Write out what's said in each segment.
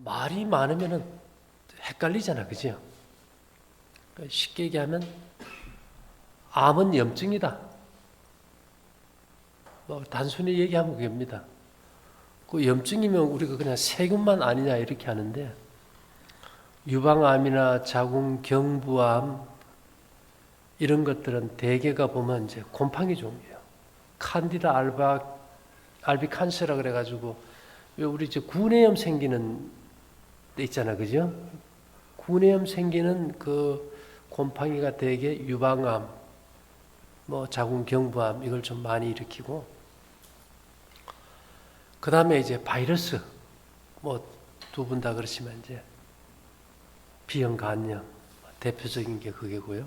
말이 많으면은 헷갈리잖아, 그죠? 쉽게 얘기하면 암은 염증이다. 뭐 단순히 얘기하면 그겁니다. 그 염증이면 우리가 그냥 세균만 아니냐 이렇게 하는데 유방암이나 자궁 경부암 이런 것들은 대개가 보면 이제 곰팡이 종류예요. 칸디다 알비칸세라 그래가지고 왜 우리 이제 구내염 생기는 데 있잖아, 그죠? 구내염 생기는 그 곰팡이가 대개 유방암, 뭐 자궁 경부암 이걸 좀 많이 일으키고, 그 다음에 이제 바이러스, 뭐 두 분 다 그렇지만 이제 B형 간염 대표적인 게 그게고요.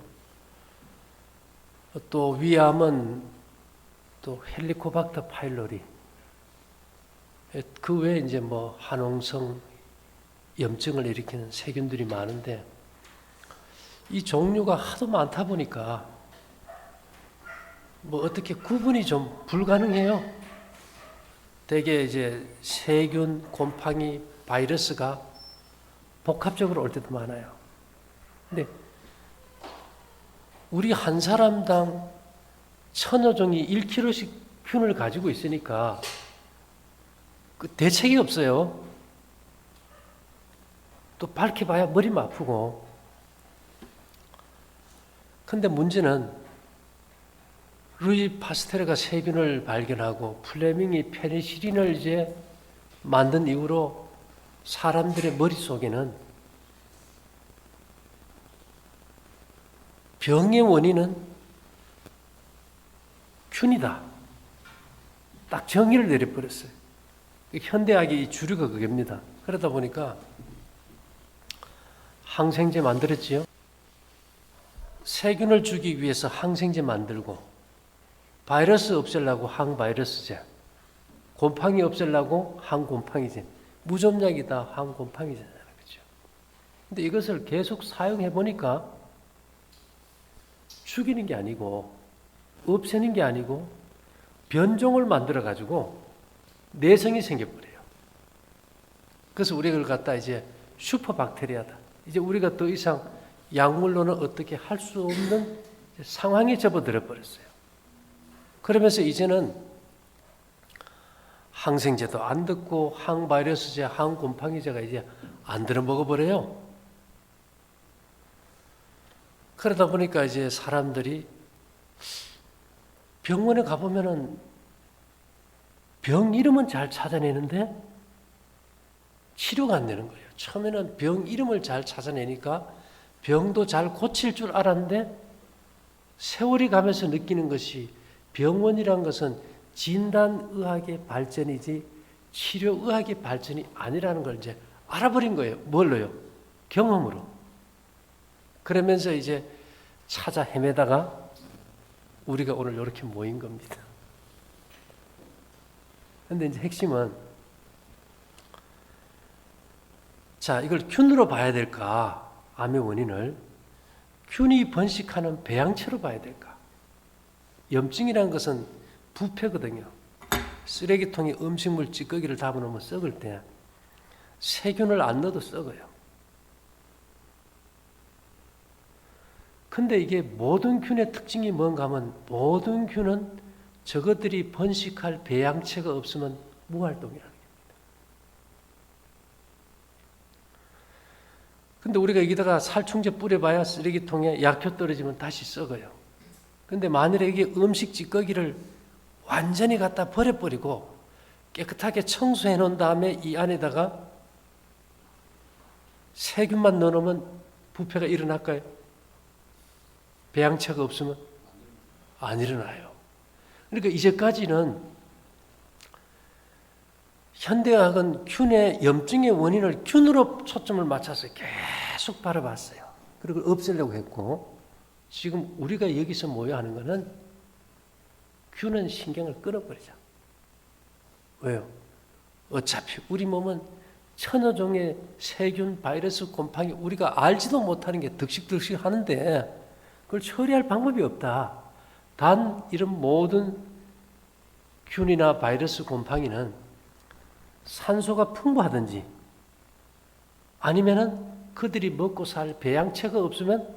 또 위암은 또 헬리코박터 파일로리, 그 외에 이제 뭐 한홍성 염증을 일으키는 세균들이 많은데 이 종류가 하도 많다 보니까 뭐 어떻게 구분이 좀 불가능해요. 대개 이제 세균, 곰팡이, 바이러스가 복합적으로 올 때도 많아요. 근데 우리 한 사람당 천여 종이 1kg씩 균을 가지고 있으니까 그 대책이 없어요. 또 밝혀봐야 머리만 아프고. 근데 문제는 루이 파스테르가 세균을 발견하고 플레밍이 페니실린을 이제 만든 이후로 사람들의 머릿속에는 병의 원인은 균이다. 딱 정의를 내려버렸어요. 현대학의 이 주류가 그겁니다. 그러다 보니까 항생제 만들었지요. 세균을 죽이기 위해서 항생제 만들고, 바이러스 없애려고 항바이러스제, 곰팡이 없애려고 항곰팡이제, 무좀약이다 항곰팡이제잖아요, 그렇죠? 근데 이것을 계속 사용해 보니까 죽이는 게 아니고, 없애는 게 아니고 변종을 만들어 가지고 내성이 생겨버려요. 그래서 우리가 그걸 갖다 이제 슈퍼박테리아다. 이제 우리가 더 이상 약물로는 어떻게 할 수 없는 상황에 접어들어 버렸어요. 그러면서 이제는 항생제도 안 듣고 항바이러스제, 항곰팡이제가 이제 안 들어 먹어버려요. 그러다 보니까 이제 사람들이 병원에 가보면은 병 이름은 잘 찾아내는데 치료가 안 되는 거예요. 처음에는 병 이름을 잘 찾아내니까 병도 잘 고칠 줄 알았는데 세월이 가면서 느끼는 것이 병원이란 것은 진단의학의 발전이지 치료의학의 발전이 아니라는 걸 이제 알아버린 거예요. 뭘로요? 경험으로. 그러면서 이제 찾아 헤매다가 우리가 오늘 이렇게 모인 겁니다. 근데 이제 핵심은, 자, 이걸 균으로 봐야 될까? 암의 원인을 균이 번식하는 배양체로 봐야 될까? 염증이라는 것은 부패거든요. 쓰레기통에 음식물 찌꺼기를 담아놓으면 썩을 때 세균을 안 넣어도 썩어요. 근데 이게 모든 균의 특징이 뭔가 하면 모든 균은 저것들이 번식할 배양체가 없으면 무활동이라는 겁니다. 근데 우리가 여기다가 살충제 뿌려봐야 쓰레기통에 약효 떨어지면 다시 썩어요. 근데 만일에 이게 음식 찌꺼기를 완전히 갖다 버려버리고 깨끗하게 청소해 놓은 다음에 이 안에다가 세균만 넣어놓으면 부패가 일어날까요? 배양체가 없으면 안 일어나요. 그러니까 이제까지는 현대의학은 균의 염증의 원인을 균으로 초점을 맞춰서 계속 바라봤어요. 그리고 없애려고 했고, 지금 우리가 여기서 모여 하는 것은 균은 신경을 끊어버리자. 왜요? 어차피 우리 몸은 천여 종의 세균, 바이러스, 곰팡이 우리가 알지도 못하는 게 득식득식 하는데 그걸 처리할 방법이 없다. 단 이런 모든 균이나 바이러스, 곰팡이는 산소가 풍부하든지 아니면은 그들이 먹고 살 배양체가 없으면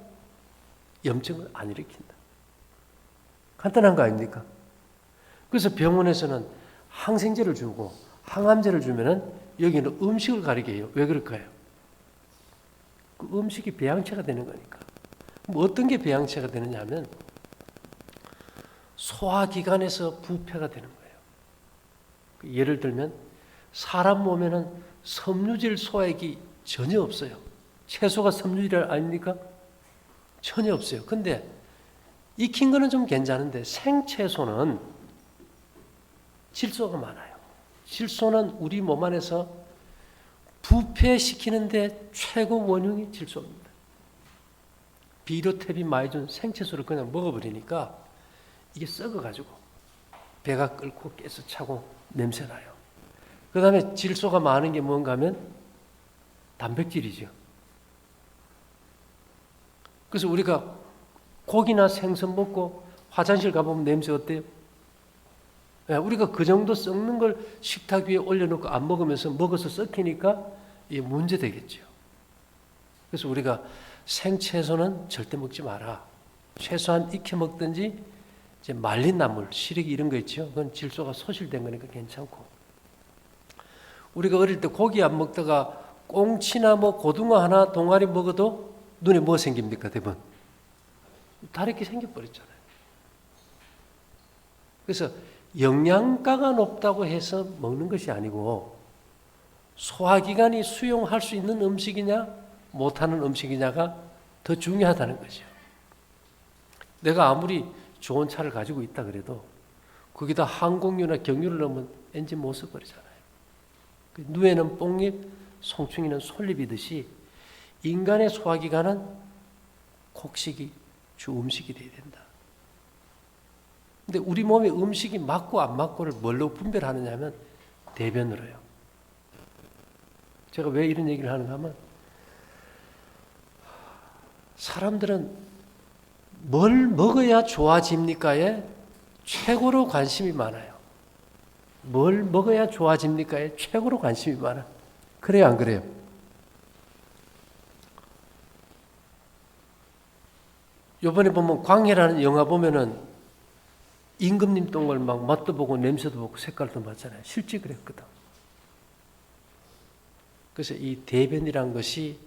염증을 안 일으킨다. 간단한 거 아닙니까? 그래서 병원에서는 항생제를 주고 항암제를 주면은 여기는 음식을 가리게 해요. 왜 그럴까요? 그 음식이 배양체가 되는 거니까. 뭐 어떤 게 배양체가 되느냐 하면 소화기관에서 부패가 되는 거예요. 예를 들면 사람 몸에는 섬유질 소액이 전혀 없어요. 채소가 섬유질 아닙니까? 전혀 없어요. 근데 익힌 거는 좀 괜찮은데 생채소는 질소가 많아요. 질소는 우리 몸 안에서 부패시키는데 최고 원흉이 질소입니다. 비료탭이 많이 준 생채소를 그냥 먹어버리니까 이게 썩어가지고 배가 끓고 깨서 차고 냄새나요. 그 다음에 질소가 많은 게 뭔가 하면 단백질이죠. 그래서 우리가 고기나 생선 먹고 화장실 가보면 냄새 어때요? 우리가 그 정도 썩는 걸 식탁 위에 올려놓고 안 먹으면서 먹어서 썩히니까 이게 문제되겠죠. 그래서 우리가 생채소는 절대 먹지 마라. 최소한 익혀 먹든지 이제 말린 나물, 시래기 이런 거 있죠. 그건 질소가 소실된 거니까 괜찮고. 우리가 어릴 때 고기 안 먹다가 꽁치나 뭐 고등어 하나 동아리 먹어도 눈에 뭐 생깁니까, 대부분? 다르게 생겨버렸잖아요. 그래서 영양가가 높다고 해서 먹는 것이 아니고 소화기관이 수용할 수 있는 음식이냐 못하는 음식이냐가 더 중요하다는 거죠. 내가 아무리 좋은 차를 가지고 있다 그래도 거기다 항공유나 경유를 넣으면 엔진 못 써버리잖아요. 누에는 뽕잎, 송충이는 솔잎이듯이 인간의 소화기관은 곡식이 주 음식이 돼야 된다. 근데 우리 몸에 음식이 맞고 안 맞고를 뭘로 분별하느냐 하면 대변으로요. 제가 왜 이런 얘기를 하는가 하면 사람들은 뭘 먹어야 좋아집니까에 최고로 관심이 많아요. 뭘 먹어야 좋아집니까에 최고로 관심이 많아. 그래요, 안 그래요? 요번에 보면 광해라는 영화 보면은 임금님 똥을 막 맛도 보고 냄새도 보고 색깔도 맡잖아요. 실제 그랬거든. 그래서 이 대변이란 것이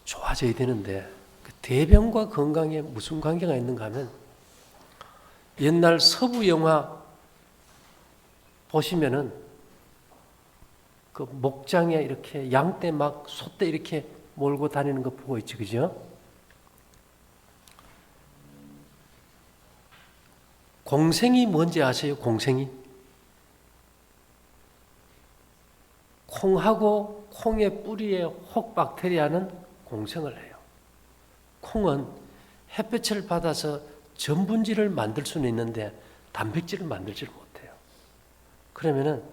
좋아져야 되는데 그 대변과 건강에 무슨 관계가 있는가 하면 옛날 서부 영화 보시면은 그 목장에 이렇게 양떼 막 소떼 이렇게 몰고 다니는 거 보고 있지, 그죠? 공생이 뭔지 아세요? 공생이? 콩하고 콩의 뿌리에 혹박테리아는 공생을 해요. 콩은 햇볕을 받아서 전분질을 만들 수는 있는데 단백질을 만들지를 못해요. 그러면은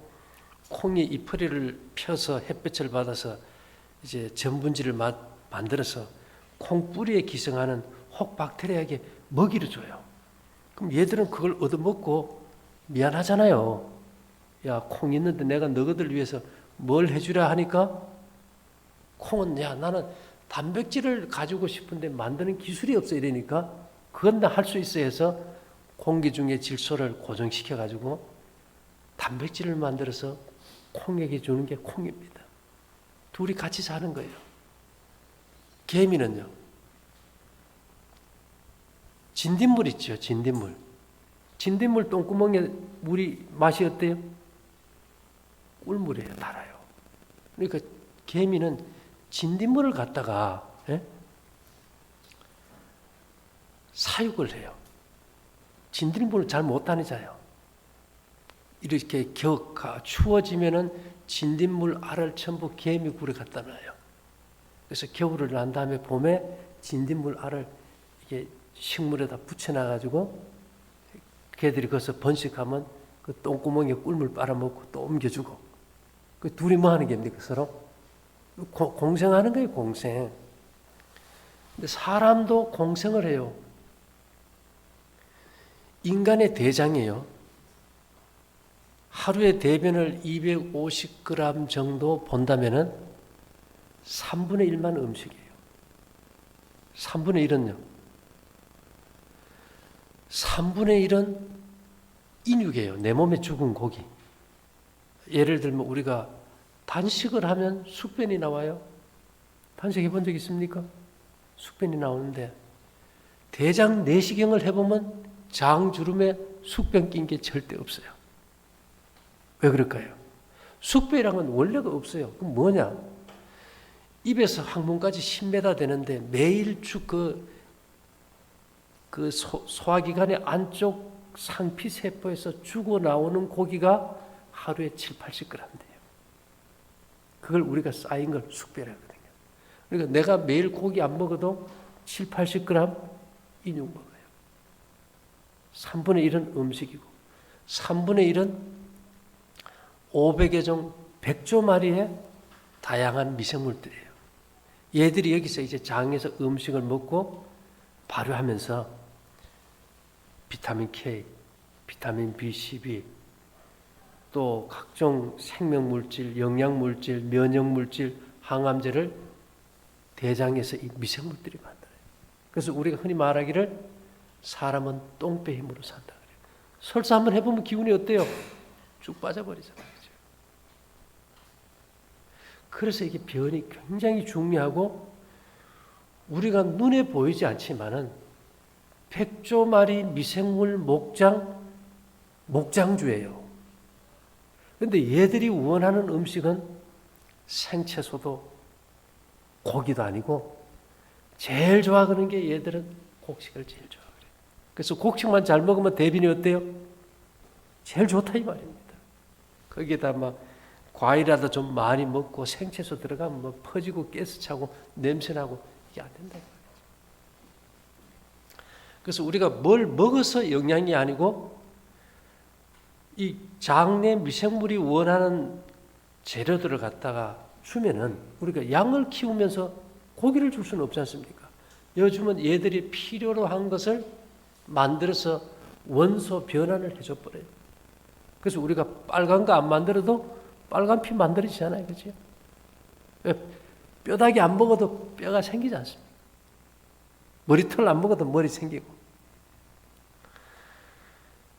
콩이 잎뿌리를 펴서 햇볕을 받아서 이제 전분질을 만들어서 콩 뿌리에 기생하는 혹박테리아에게 먹이를 줘요. 그럼 얘들은 그걸 얻어먹고 미안하잖아요. 야, 콩 있는데 내가 너희들 위해서 뭘 해주라 하니까 콩은 야, 나는 단백질을 가지고 싶은데 만드는 기술이 없어 이러니까 그건 다 할 수 있어 해서 공기 중에 질소를 고정시켜 가지고 단백질을 만들어서 콩에게 주는 게 콩입니다. 둘이 같이 사는 거예요. 개미는요. 진딧물 있죠. 진딧물. 진딧물 똥구멍에 물이 맛이 어때요? 꿀물이에요. 달아요. 그러니까 개미는 진딧물을 갖다가 사육을 해요. 진딧물을 잘 못 다니잖아요. 이렇게 추워지면은 진딧물 알을 전부 개미 굴에 갖다 놔요. 그래서 겨울을 난 다음에 봄에 진딧물 알을 이게 식물에다 붙여놔가지고 개들이 거기서 번식하면 그 똥구멍에 꿀물 빨아먹고 또 옮겨주고 그 둘이 뭐 하는 겁니까 서로? 공생하는 거예요. 공생. 근데 사람도 공생을 해요. 인간의 대장이에요. 하루에 대변을 250g 정도 본다면은 3분의 1만 음식이에요. 3분의 1은요. 3분의 1은 인육이에요. 내 몸에 죽은 고기. 예를 들면 우리가 단식을 하면 숙변이 나와요. 단식해 본 적 있습니까? 숙변이 나오는데 대장 내시경을 해보면 장주름에 숙변 낀 게 절대 없어요. 왜 그럴까요? 숙변이란 건 원래가 없어요. 그럼 뭐냐? 입에서 항문까지 10m 되는데 매일 소화기관의 안쪽 상피세포에서 죽어 나오는 고기가 하루에 7, 80g 돼요. 그걸 우리가 쌓인 걸 숙변하거든요. 그러니까 내가 매일 고기 안 먹어도 7, 80g 인육 먹어요. 3분의 1은 음식이고 3분의 1은 500여 종 100조 마리의 다양한 미생물들이에요. 얘들이 여기서 이제 장에서 음식을 먹고 발효하면서 비타민 K, 비타민 B12, 또 각종 생명물질, 영양물질, 면역물질, 항암제를 대장에서 이 미생물들이 만들어요. 그래서 우리가 흔히 말하기를 사람은 똥배 힘으로 산다 그래요. 설사 한번 해보면 기분이 어때요? 쭉 빠져버리잖아요. 그렇죠? 그래서 이게 변이 굉장히 중요하고 우리가 눈에 보이지 않지만은 100조 마리 미생물 목장주예요. 그런데 얘들이 원하는 음식은 생채소도 고기도 아니고 제일 좋아하는 게 얘들은 곡식을 제일 좋아해요. 그래서 곡식만 잘 먹으면 대변이 어때요? 제일 좋다 이 말입니다. 거기에다 막 과일이라도 좀 많이 먹고 생채소 들어가면 뭐 퍼지고 가스 차고 냄새나고 이게 안 된다. 그래서 우리가 뭘 먹어서 영양이 아니고 이 장내 미생물이 원하는 재료들을 갖다가 주면은 우리가 양을 키우면서 고기를 줄 수는 없지 않습니까? 요즘은 얘들이 필요로 한 것을 만들어서 원소 변환을 해줘 버려요. 그래서 우리가 빨간 거 안 만들어도 빨간 피 만들어지잖아요. 그죠? 뼈다귀 안 먹어도 뼈가 생기지 않습니까? 머리털 안 먹어도 머리 생기고.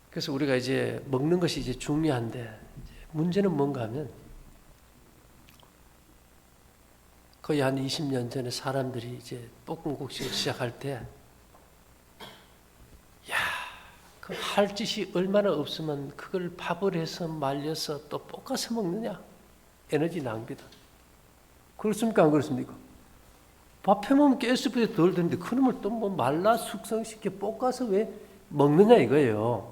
그래서 우리가 이제 먹는 것이 이제 중요한데 문제는 뭔가 하면 거의 한 20년 전에 사람들이 이제 볶음국식을 시작할 때 그 할 짓이 얼마나 없으면 그걸 밥을 해서 말려서 또 볶아서 먹느냐? 에너지 낭비다. 그렇습니까? 안 그렇습니까? 밥 해먹으면 가스비도 덜 드는데 그놈을 또 뭐 말라 숙성시켜 볶아서 왜 먹느냐 이거예요.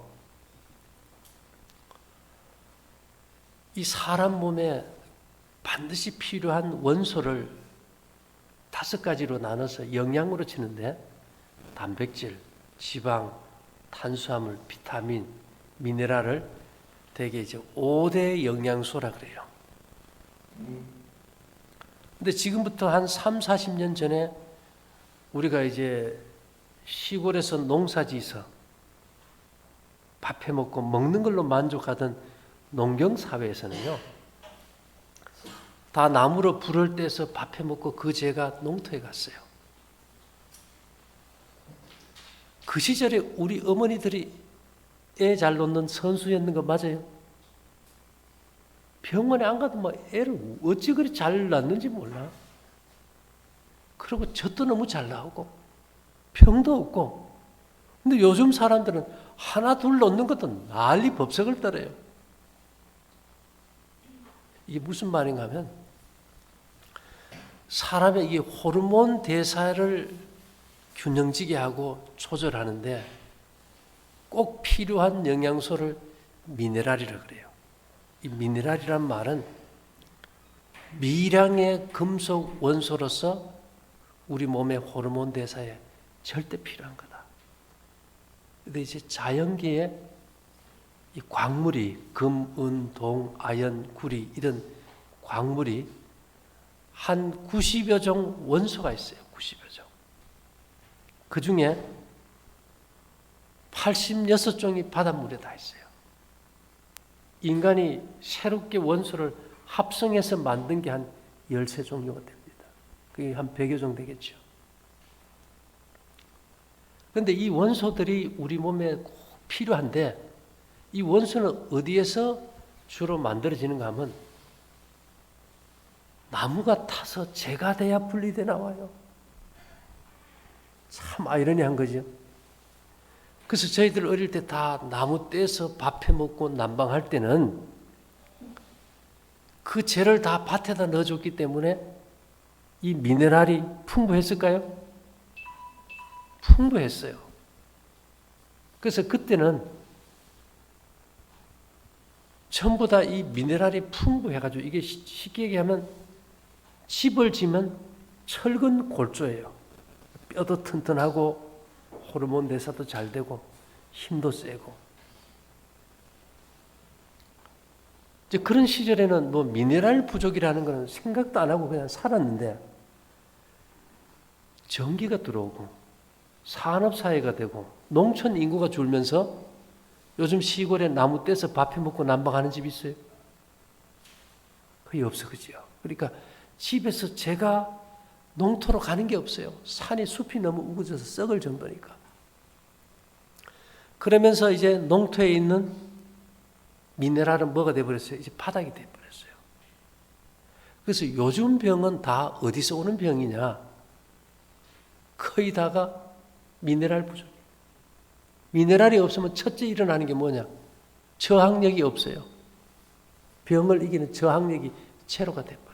이 사람 몸에 반드시 필요한 원소를 5가지로 나눠서 영양으로 치는데 단백질, 지방, 탄수화물, 비타민, 미네랄을 대개 이제 5대 영양소라 그래요. 근데 지금부터 한 3, 40년 전에 우리가 이제 시골에서 농사지어서 밥 해먹고 먹는 걸로 만족하던 농경사회에서는요, 다 나무로 불을 떼서 밥 해먹고 그 재가 농토에 갔어요. 그 시절에 우리 어머니들이 애 잘 놓는 선수였는 거 맞아요? 병원에 안 가도 막 애를 어찌 그리 잘 낳는지 몰라. 그리고 젖도 너무 잘 나오고 병도 없고. 근데 요즘 사람들은 하나 둘 놓는 것도 난리 법석을 떨어요. 이게 무슨 말인가 하면 사람의 이 호르몬 대사를 균형지게 하고 조절하는데 꼭 필요한 영양소를 미네랄이라 그래요. 이 미네랄이란 말은 미량의 금속 원소로서 우리 몸의 호르몬 대사에 절대 필요한 거다. 근데 이제 자연계에 이 광물이 금, 은, 동, 아연, 구리 이런 광물이 한 90여 종 원소가 있어요. 90여 종. 그 중에 86종이 바닷물에 다 있어요. 인간이 새롭게 원소를 합성해서 만든 게 한 13종 정도 됩니다. 그게 한 100여 정도 되겠죠. 그런데 이 원소들이 우리 몸에 꼭 필요한데 이 원소는 어디에서 주로 만들어지는가 하면 나무가 타서 재가 돼야 분리돼 나와요. 참 아이러니한 거죠. 그래서 저희들 어릴 때 다 나무 떼서 밥 해 먹고 난방할 때는 그 재를 다 밭에다 넣어줬기 때문에 이 미네랄이 풍부했을까요? 풍부했어요. 그래서 그때는 전부 다 이 미네랄이 풍부해가지고 이게 쉽게 얘기하면 집을 지면 철근 골조예요. 뼈도 튼튼하고 호르몬 대사도 잘 되고 힘도 세고. 이제 그런 시절에는 뭐 미네랄 부족이라는 거는 생각도 안 하고 그냥 살았는데 전기가 들어오고 산업사회가 되고 농촌 인구가 줄면서 요즘 시골에 나무 떼서 밥 해 먹고 난방하는 집이 있어요? 거의 없어, 그죠? 그러니까 집에서 제가 농토로 가는 게 없어요. 산이 숲이 너무 우거져서 썩을 정도니까. 그러면서 이제 농토에 있는 미네랄은 뭐가 돼버렸어요? 이제 바닥이 돼버렸어요. 그래서 요즘 병은 다 어디서 오는 병이냐? 거의 다가 미네랄 부족. 미네랄이 없으면 첫째 일어나는 게 뭐냐? 저항력이 없어요. 병을 이기는 저항력이 제로가 돼버려요.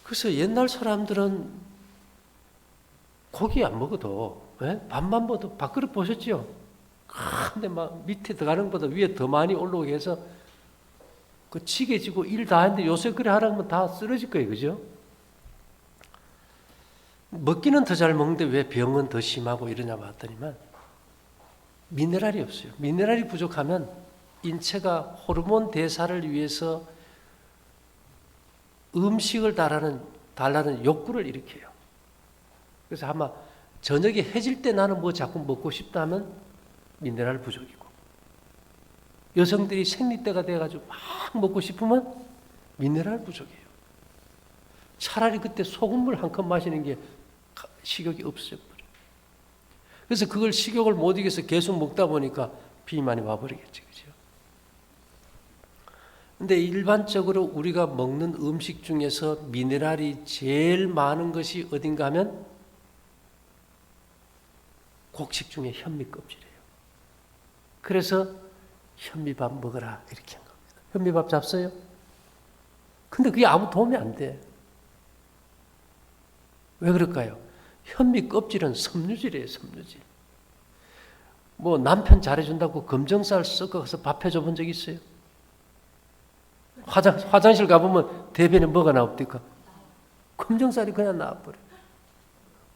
그래서 옛날 사람들은 고기 안 먹어도 밥만 먹어도 밥그릇 보셨죠? 근데 막 밑에 들어가는 것보다 위에 더 많이 올라오게 해서 그 지게 지고 일 다 했는데 요새 그래 하라면 다 쓰러질 거예요. 그죠? 먹기는 더 잘 먹는데 왜 병은 더 심하고 이러냐 봤더니만 미네랄이 없어요. 미네랄이 부족하면 인체가 호르몬 대사를 위해서 음식을 달라는 욕구를 일으켜요. 그래서 아마 저녁에 해질 때 나는 뭐 자꾸 먹고 싶다 하면 미네랄 부족이고 여성들이 생리때가 돼가지고 막 먹고 싶으면 미네랄 부족이에요. 차라리 그때 소금물 한 컵 마시는 게 식욕이 없어져 버려요. 그래서 그걸 식욕을 못 이겨서 계속 먹다 보니까 비만이 와버리겠죠. 그죠? 근데 일반적으로 우리가 먹는 음식 중에서 미네랄이 제일 많은 것이 어딘가 하면 곡식 중에 현미 껍질이에요. 그래서 현미밥 먹어라 이렇게 한 겁니다. 현미밥 잡숴요? 근데 그게 아무 도움이 안 돼. 왜 그럴까요? 현미 껍질은 섬유질이에요, 섬유질. 뭐 남편 잘해준다고 검정쌀 섞어서 밥 해줘 본 적 있어요? 화장실 가보면 대변에 뭐가 나옵니까? 검정쌀이 그냥 나와버려요.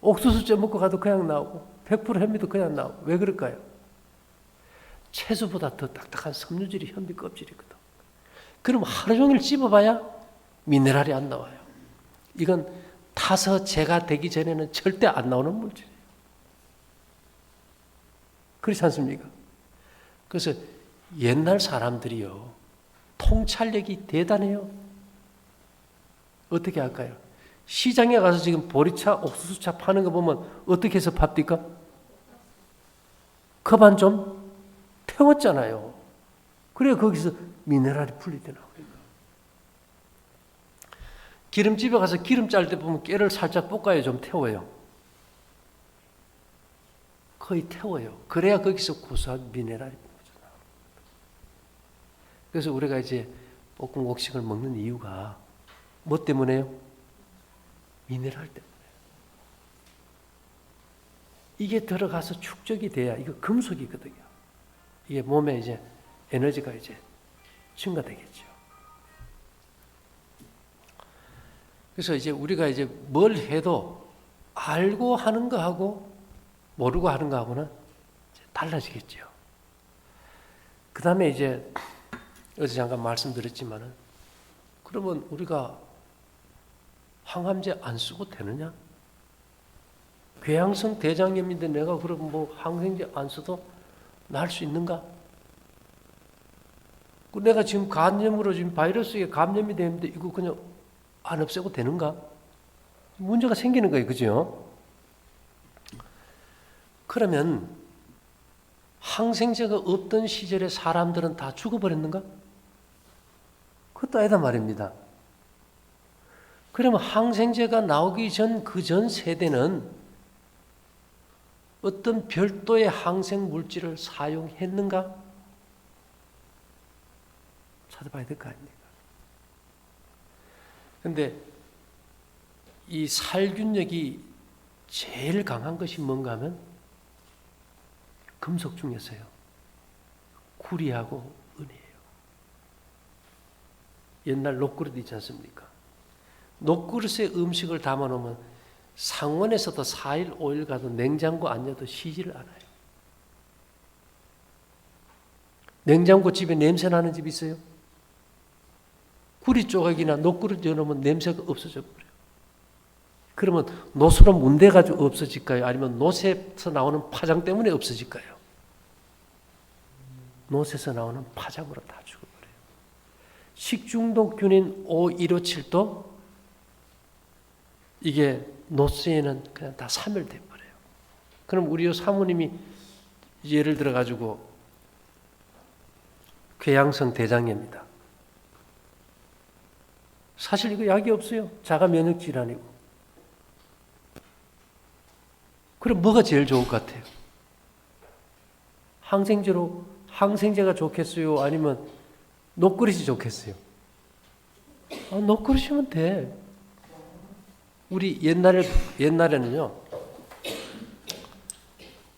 옥수수째 먹고 가도 그냥 나오고 100% 현미도 그냥 나오고. 왜 그럴까요? 채소보다 더 딱딱한 섬유질이 현미 껍질이거든. 그럼 하루 종일 씹어봐야 미네랄이 안 나와요. 이건 타서 재가 되기 전에는 절대 안 나오는 물질이에요. 그렇지 않습니까? 그래서 옛날 사람들이요. 통찰력이 대단해요. 어떻게 할까요? 시장에 가서 지금 보리차, 옥수수차 파는 거 보면 어떻게 해서 팝니까? 컵 좀 태웠잖아요. 그래야 거기서 미네랄이 분리되나. 기름집에 가서 기름 짤 때 보면 깨를 살짝 볶아야 좀 태워요. 거의 태워요. 그래야 거기서 고소한 미네랄이 나와요. 그래서 우리가 이제 볶은 곡식을 먹는 이유가 뭐 때문에요? 미네랄 때문에. 이게 들어가서 축적이 돼야, 이거 금속이거든요. 이게 몸에 이제 에너지가 이제 증가되겠죠. 그래서 이제 우리가 이제 뭘 해도 알고 하는 거하고 모르고 하는 거하고는 달라지겠죠. 그 다음에 이제 어제 잠깐 말씀드렸지만은 그러면 우리가 항암제 안 쓰고 되느냐? 궤양성 대장염인데 내가 그럼 뭐 항생제 안 써도 날 수 있는가? 내가 지금 간염으로 지금 바이러스에 감염이 되는데 이거 그냥 안 없애고 되는가? 문제가 생기는 거예요. 그죠? 그러면 항생제가 없던 시절에 사람들은 다 죽어버렸는가? 그것도 아니다 말입니다. 그러면 항생제가 나오기 전 그 전 세대는 어떤 별도의 항생 물질을 사용했는가? 찾아봐야 될 거 아닙니까? 그런데 이 살균력이 제일 강한 것이 뭔가 하면 금속 중에서요. 구리하고 은이에요. 옛날 녹그릇 있지 않습니까? 녹그릇에 음식을 담아놓으면 상온에서도 4일, 5일 가도 냉장고 안 여도 쉬지를 않아요. 냉장고 집에 냄새 나는 집 있어요? 구리 조각이나 녹그릇 여놓으면 냄새가 없어져 버려요. 그러면 노수로 문대가지고 없어질까요? 아니면 노새에서 나오는 파장 때문에 없어질까요? 노새에서 나오는 파장으로 다 죽어버려요. 식중독균인 O157도 이게 노쇠에는 그냥 다 사멸돼버려요. 그럼 우리 사모님이 예를 들어가지고 궤양성 대장염이다. 사실 이거 약이 없어요. 자가 면역 질환이고. 그럼 뭐가 제일 좋을 것 같아요? 항생제가 좋겠어요? 아니면 녹그릇이 좋겠어요? 녹그릇이면 돼. 우리 옛날에는요,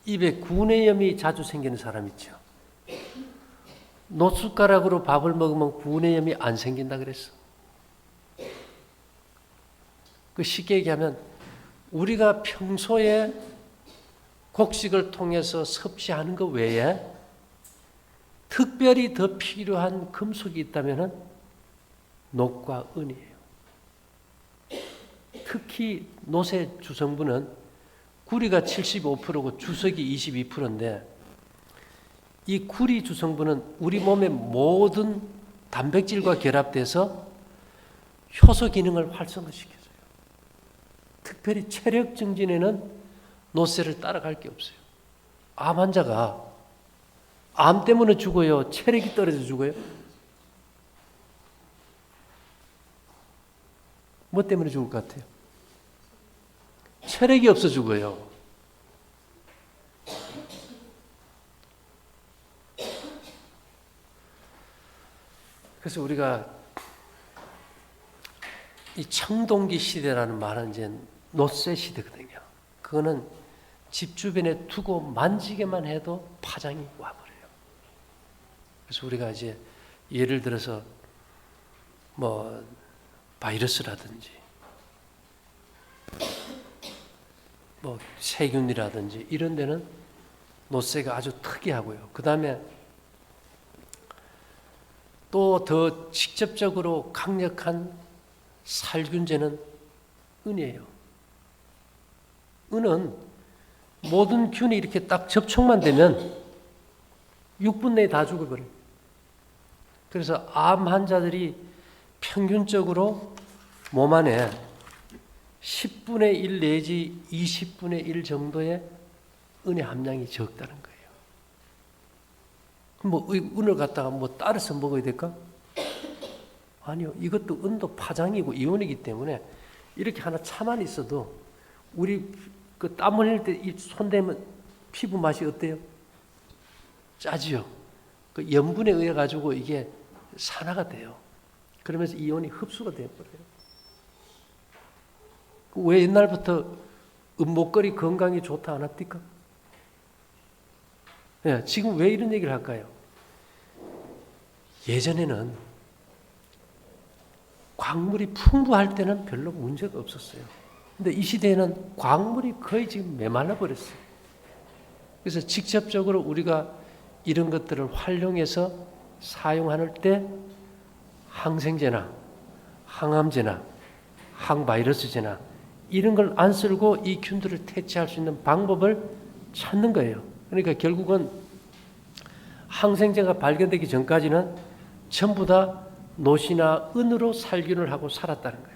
입에 구내염이 자주 생기는 사람 있죠. 노숟가락으로 밥을 먹으면 구내염이 안 생긴다 그랬어. 그 쉽게 얘기하면 우리가 평소에 곡식을 통해서 섭취하는 것 외에 특별히 더 필요한 금속이 있다면 녹과 은이에요. 특히 노쇠 주성분은 구리가 75%고 주석이 22%인데 이 구리 주성분은 우리 몸의 모든 단백질과 결합돼서 효소 기능을 활성화시켜줘요. 특별히 체력 증진에는 노쇠를 따라갈 게 없어요. 암 환자가 암 때문에 죽어요? 체력이 떨어져 죽어요? 뭐 때문에 죽을 것 같아요? 체력이 없어 죽어요. 그래서 우리가 이 청동기 시대라는 말은 이제 노쇠 시대거든요. 그거는 집 주변에 두고 만지게만 해도 파장이 와버려요. 그래서 우리가 이제 예를 들어서 뭐 바이러스라든지 뭐 세균이라든지 이런 데는 노쇠가 아주 특이하고요. 그 다음에 또 더 직접적으로 강력한 살균제는 은이에요. 은은 모든 균이 이렇게 딱 접촉만 되면 6분 내에 다 죽어버려요. 그래서 암 환자들이 평균적으로 몸 안에 10분의 1 내지 20분의 1 정도의 은의 함량이 적다는 거예요. 뭐 은을 갖다가 뭐 따라서 먹어야 될까? 아니요. 이것도 은도 파장이고 이온이기 때문에 이렇게 하나 차만 있어도 우리 그 땀 흘릴 때 이 손 대면 피부 맛이 어때요? 짜지요. 그 염분에 의해 가지고 이게 산화가 돼요. 그러면서 이온이 흡수가 되어버려요. 왜 옛날부터 은목걸이 건강에 좋다 안 합니까? 네, 지금 왜 이런 얘기를 할까요? 예전에는 광물이 풍부할 때는 별로 문제가 없었어요. 근데 이 시대에는 광물이 거의 지금 메말라 버렸어요. 그래서 직접적으로 우리가 이런 것들을 활용해서 사용할 때 항생제나 항암제나 항바이러스제나 이런 걸 안 쓰고 이 균들을 퇴치할 수 있는 방법을 찾는 거예요. 그러니까 결국은 항생제가 발견되기 전까지는 전부 다 노시나 은으로 살균을 하고 살았다는 거예요.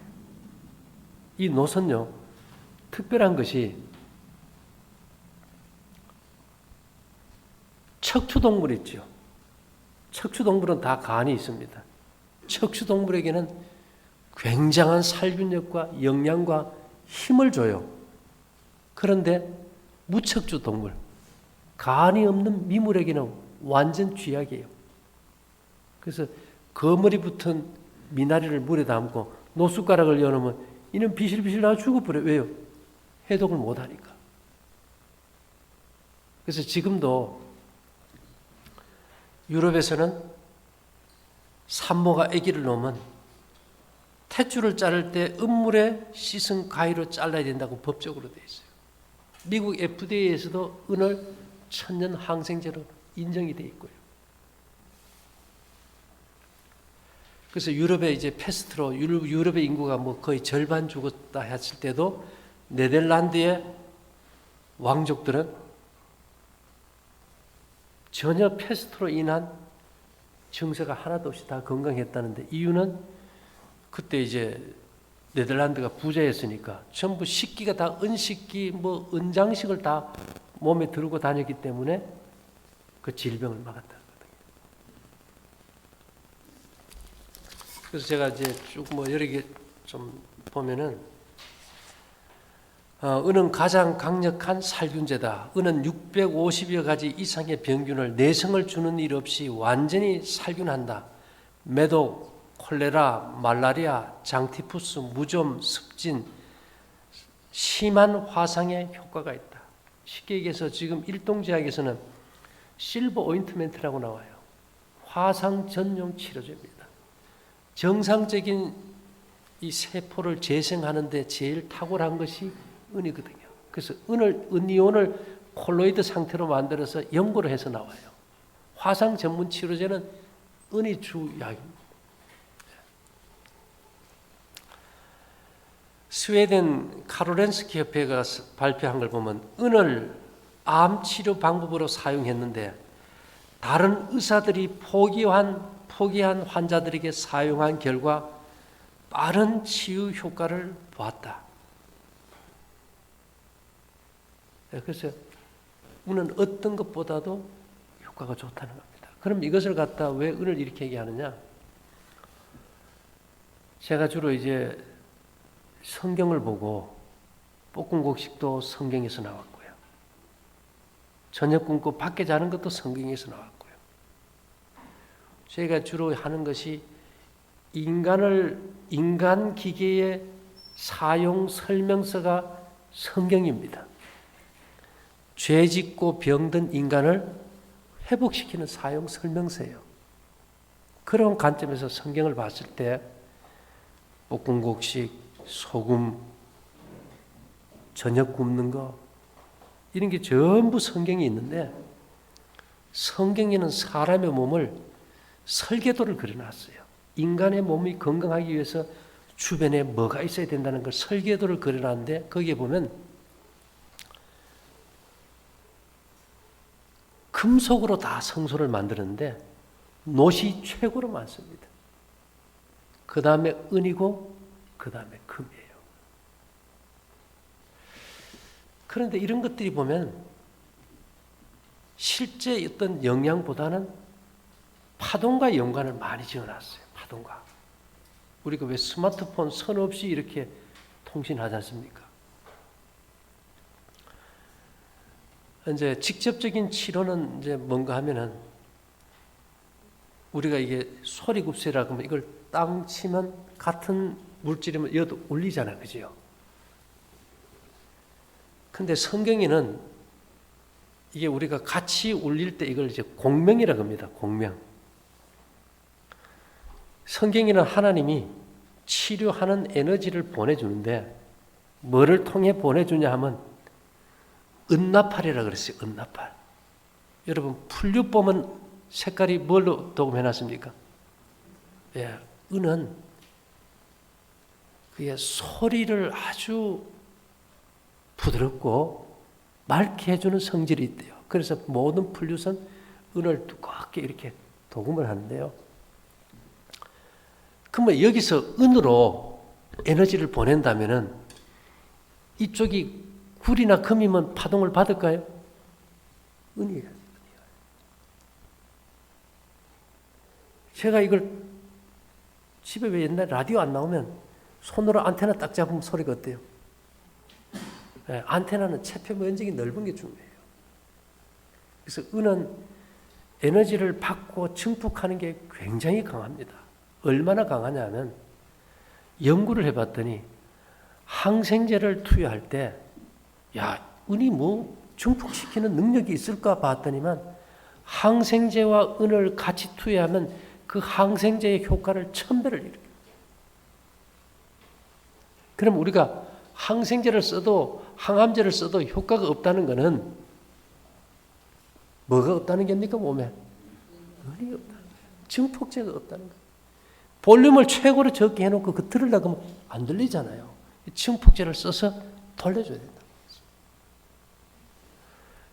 이 노선요, 특별한 것이 척추동물 있죠. 척추동물은 다 간이 있습니다. 척추동물에게는 굉장한 살균력과 영양과 힘을 줘요. 그런데 무척추 동물, 간이 없는 미물에게는 완전 쥐약이에요. 그래서 거머리 붙은 미나리를 물에 담고 노숟가락을 여놓으면 이는 비실비실 나와 죽어버려요. 왜요? 해독을 못하니까. 그래서 지금도 유럽에서는 산모가 아기를 놓으면 탯줄을 자를 때 은물에 씻은 가위로 잘라야 된다고 법적으로 되어 있어요. 미국 FDA에서도 은을 천연 항생제로 인정이 되어 있고요. 그래서 유럽의 이제 패스트로 유럽의 인구가 뭐 거의 절반 죽었다 했을 때도 네덜란드의 왕족들은 전혀 패스트로 인한 증세가 하나도 없이 다 건강했다는데 이유는 그때 이제 네덜란드가 부자였으니까 전부 식기가 다 은식기 뭐 은장식을 다 몸에 들고 다녔기 때문에 그 질병을 막았다는 거거든요. 그래서 제가 이제 쭉 뭐 여러 개 좀 보면은 은은 가장 강력한 살균제다. 은은 650여 가지 이상의 병균을 내성을 주는 일 없이 완전히 살균한다. 매독, 콜레라, 말라리아, 장티푸스, 무좀, 습진, 심한 화상에 효과가 있다. 쉽게 얘기해서 지금 일동제약에서는 실버 오인트멘트라고 나와요. 화상 전용 치료제입니다. 정상적인 이 세포를 재생하는 데 제일 탁월한 것이 은이거든요. 그래서 은이온을 콜로이드 상태로 만들어서 연고를 해서 나와요. 화상 전문 치료제는 은이 주약입니다. 스웨덴 카로렌스키 협회가 발표한 걸 보면 은을 암 치료 방법으로 사용했는데 다른 의사들이 포기한 환자들에게 사용한 결과 빠른 치유 효과를 보았다. 그래서 은은 어떤 것보다도 효과가 좋다는 겁니다. 그럼 이것을 갖다 왜 은을 이렇게 얘기하느냐? 제가 주로 이제 성경을 보고 볶음곡식도 성경에서 나왔고요. 저녁 굶고 밖에 자는 것도 성경에서 나왔고요. 저희가 주로 하는 것이 인간 기계의 사용 설명서가 성경입니다. 죄 짓고 병든 인간을 회복시키는 사용 설명서예요. 그런 관점에서 성경을 봤을 때 볶음곡식, 소금, 저녁 굶는 거 이런 게 전부 성경에 있는데 성경에는 사람의 몸을 설계도를 그려놨어요. 인간의 몸이 건강하기 위해서 주변에 뭐가 있어야 된다는 걸 설계도를 그려놨는데 거기에 보면 금속으로 다 성소를 만드는데 놋이 최고로 많습니다. 그 다음에 은이고 그 다음에 금이에요. 그런데 이런 것들이 보면 실제 어떤 영양보다는 파동과 연관을 많이 지어놨어요. 파동과. 우리가 왜 스마트폰 선 없이 이렇게 통신하지 않습니까? 이제 직접적인 치료는 이제 뭔가 하면은 우리가 이게 소리굽새라고 하면 이걸 땅 치면 같은 물질이면 여도 울리잖아. 그죠? 근데 성경에는 이게 우리가 같이 울릴 때 이걸 이제 공명이라고 합니다. 공명. 성경에는 하나님이 치료하는 에너지를 보내주는데 뭐를 통해 보내주냐 하면 은나팔이라고 그랬어요. 은나팔. 여러분 풀잎 보면 색깔이 뭘로 도금해놨습니까? 예, 은은 그게 소리를 아주 부드럽고 맑게 해주는 성질이 있대요. 그래서 모든 풀잎은 은을 두껍게 이렇게 도금을 하는데요. 그러면 여기서 은으로 에너지를 보낸다면은 이쪽이 굴이나 금이면 파동을 받을까요? 은이에요. 제가 이걸 집에 왜 옛날 라디오 안 나오면 손으로 안테나 딱 잡으면 소리가 어때요? 네, 안테나는 체표 면적이 넓은 게 중요해요. 그래서 은은 에너지를 받고 증폭하는 게 굉장히 강합니다. 얼마나 강하냐면 연구를 해봤더니 항생제를 투여할 때 야, 은이 뭐 증폭시키는 능력이 있을까 봤더니만 항생제와 은을 같이 투여하면 그 항생제의 효과를 1000배를 일으켜요. 그럼 우리가 항생제를 써도 항암제를 써도 효과가 없다는 것은 뭐가 없다는 겁니까? 몸에 은이 없다는 거예요. 증폭제가 없다는 거예요. 볼륨을 최고로 적게 해놓고 그 들으려고 하면 안 들리잖아요. 증폭제를 써서 돌려줘야 된다.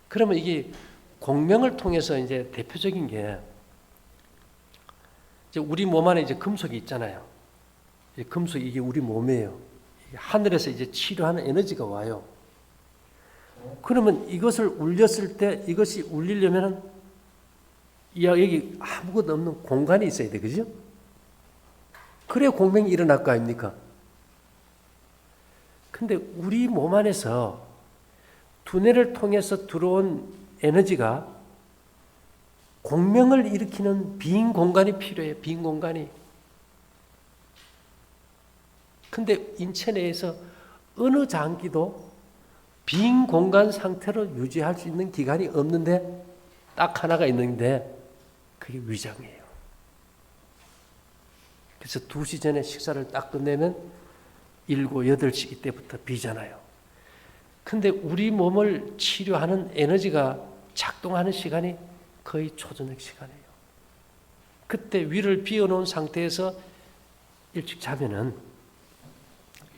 그러면 이게 공명을 통해서 이제 대표적인 게 이제 우리 몸 안에 이제 금속이 있잖아요. 금속 이게 우리 몸이에요. 하늘에서 이제 치료하는 에너지가 와요. 그러면 이것을 울렸을 때 이것이 울리려면은 여기 아무것도 없는 공간이 있어야 돼, 그죠? 그래야 공명이 일어날 거 아닙니까? 근데 우리 몸 안에서 두뇌를 통해서 들어온 에너지가 공명을 일으키는 빈 공간이 필요해요. 빈 공간이. 근데 인체 내에서 어느 장기도 빈 공간 상태로 유지할 수 있는 기간이 없는데 딱 하나가 있는데 그게 위장이에요. 그래서 2시 전에 식사를 딱 끝내면 7, 8시 이때부터 비잖아요. 근데 우리 몸을 치료하는 에너지가 작동하는 시간이 거의 초저녁 시간이에요. 그때 위를 비워놓은 상태에서 일찍 자면은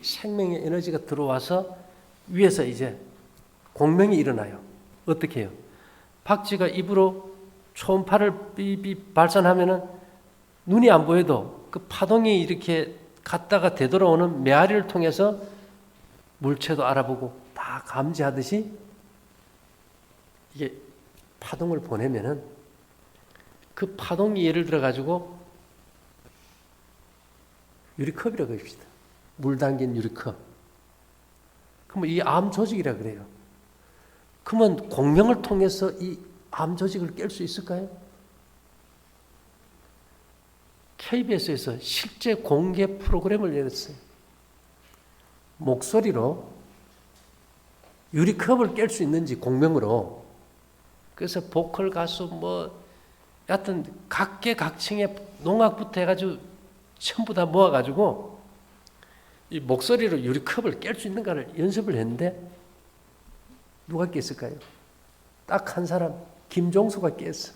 생명의 에너지가 들어와서 위에서 이제 공명이 일어나요. 어떻게 해요? 박쥐가 입으로 초음파를 삐삐 발산하면은 눈이 안 보여도 그 파동이 이렇게 갔다가 되돌아오는 메아리를 통해서 물체도 알아보고 다 감지하듯이 이게 파동을 보내면은 그 파동이 예를 들어 가지고 유리컵이라고 합시다. 물 담긴 유리컵. 그러면 이 암 조직이라 그래요. 그러면 공명을 통해서 이 암 조직을 깰 수 있을까요? KBS에서 실제 공개 프로그램을 열었어요. 목소리로 유리컵을 깰 수 있는지 공명으로. 그래서 보컬 가수 뭐 여하튼 각계각층의 농악부터 해가지고 전부 다 모아가지고 이 목소리로 유리컵을 깰 수 있는가를 연습을 했는데 누가 깼을까요? 딱 한 사람, 김종수가 깼어.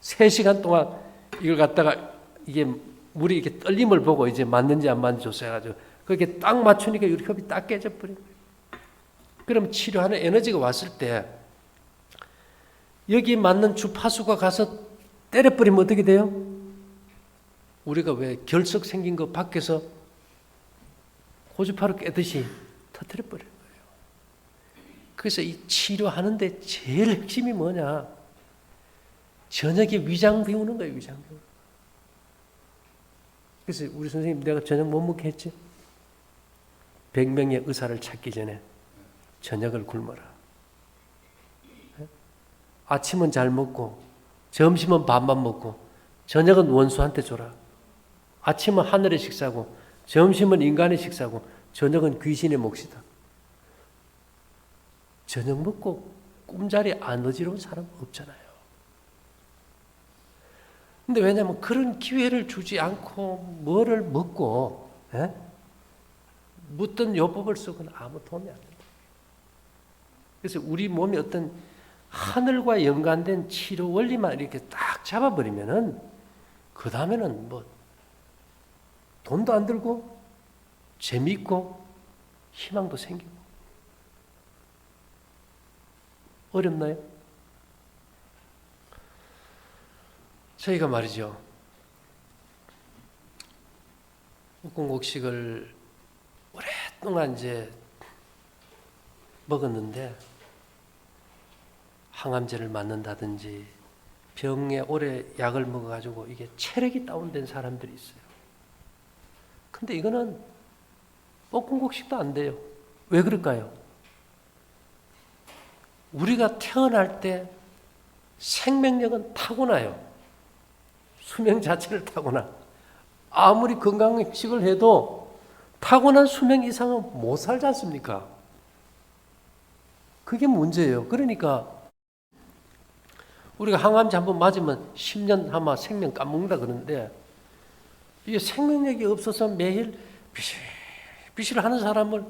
3시간 동안 이걸 갖다가 이게 물이 이렇게 떨림을 보고 이제 맞는지 안 맞는지 조사해가지고 그렇게 딱 맞추니까 유리컵이 딱 깨져버린 거예요. 그럼 치료하는 에너지가 왔을 때 여기 맞는 주파수가 가서 때려버리면 어떻게 돼요? 우리가 왜 결석 생긴 거 밖에서 고주파로 깨듯이 터뜨려버려요. 그래서 이 치료하는데 제일 핵심이 뭐냐? 저녁에 위장 비우는 거예요, 위장 비우는 거. 그래서 우리 선생님 내가 저녁 못 먹게 했지? 100명의 의사를 찾기 전에 저녁을 굶어라. 아침은 잘 먹고 점심은 밥만 먹고 저녁은 원수한테 줘라. 아침은 하늘의 식사고 점심은 인간의 식사고 저녁은 귀신의 몫이다. 저녁 먹고 꿈자리 안 어지러운 사람 없잖아요. 근데 왜냐하면 그런 기회를 주지 않고 뭐를 먹고 묻던 요법을 쓰고는 아무 도움이 안 된다. 그래서 우리 몸이 어떤 하늘과 연관된 치료 원리만 이렇게 딱 잡아버리면은 그 다음에는 뭐 돈도 안 들고 재미있고 희망도 생기고. 어렵나요? 저희가 말이죠. 묵공곡식을 오랫동안 이제 먹었는데 항암제를 맞는다든지 병에 오래 약을 먹어가지고 이게 체력이 다운된 사람들이 있어요. 근데 이거는 볶음국식도 안 돼요. 왜 그럴까요? 우리가 태어날 때 생명력은 타고나요. 수명 자체를 타고나. 아무리 건강식을 해도 타고난 수명 이상은 못 살지 않습니까? 그게 문제예요. 그러니까 우리가 항암제 한번 맞으면 10년 아마 생명 까먹는다 그러는데 이게 생명력이 없어서 매일 비실비실 하는 사람을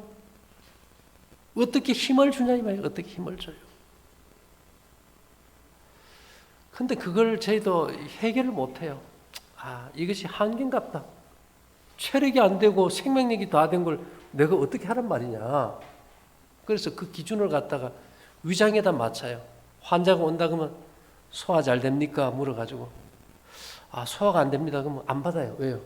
어떻게 힘을 주냐 이 말이에요. 어떻게 힘을 줘요. 근데 그걸 저희도 해결을 못해요. 이것이 한계인갑다. 체력이 안 되고 생명력이 다 된 걸 내가 어떻게 하란 말이냐. 그래서 그 기준을 갖다가 위장에다 맞춰요. 환자가 온다 그러면 소화 잘 됩니까? 물어가지고 소화가 안 됩니다. 그러면 안 받아요. 왜요?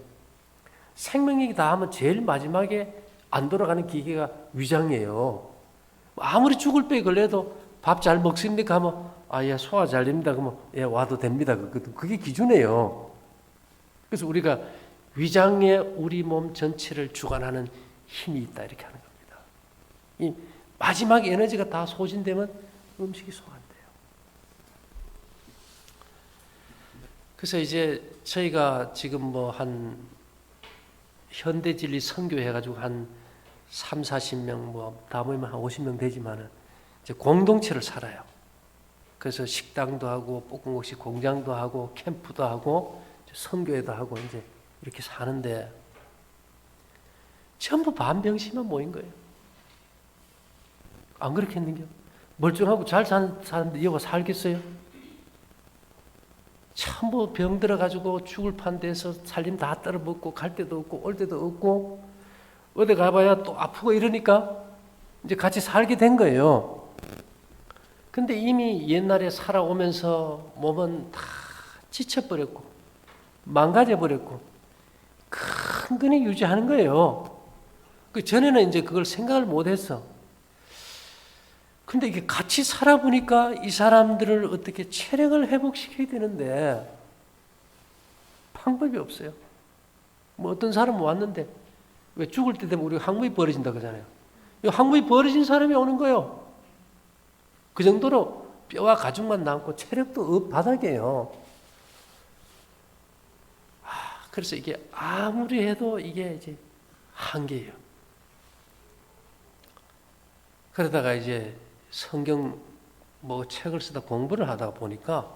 생명력이 다 하면 제일 마지막에 안 돌아가는 기계가 위장이에요. 아무리 죽을 병에 걸려도 밥 잘 먹습니까? 하면 예, 소화 잘 됩니다. 그러면 예, 와도 됩니다. 그게 기준이에요. 그래서 우리가 위장에 우리 몸 전체를 주관하는 힘이 있다 이렇게 하는 겁니다. 이 마지막 에너지가 다 소진되면 음식이 소화 안 돼요. 그래서 이제 저희가 지금 뭐 한 현대진리 선교 해가지고 한 3, 40명 뭐 다 모이면 한 50명 되지만은 이제 공동체를 살아요. 그래서 식당도 하고 볶음국식 공장도 하고 캠프도 하고 선교회도 하고 이제 이렇게 사는데 전부 반병신만 모인 거예요. 안 그렇겠는겨? 멀쩡하고 잘 사는 사람들 여보 살겠어요? 전부 병 들어가지고 죽을 판대에서 살림 다 떨어먹고 갈 데도 없고 올 데도 없고 어디 가봐야 또 아프고 이러니까 이제 같이 살게 된 거예요. 근데 이미 옛날에 살아오면서 몸은 다 지쳐버렸고 망가져버렸고 근근히 유지하는 거예요. 그 전에는 이제 그걸 생각을 못했어. 근데 이게 같이 살아보니까 이 사람들을 어떻게 체력을 회복시켜야 되는데 방법이 없어요. 뭐 어떤 사람은 왔는데 왜 죽을 때 되면 우리가 항문이 벌어진다 그러잖아요. 이 항문이 벌어진 사람이 오는 거예요. 그 정도로 뼈와 가죽만 남고 체력도 바닥이에요. 그래서 이게 아무리 해도 이게 이제 한계예요. 그러다가 이제 성경 뭐 책을 쓰다 공부를 하다 보니까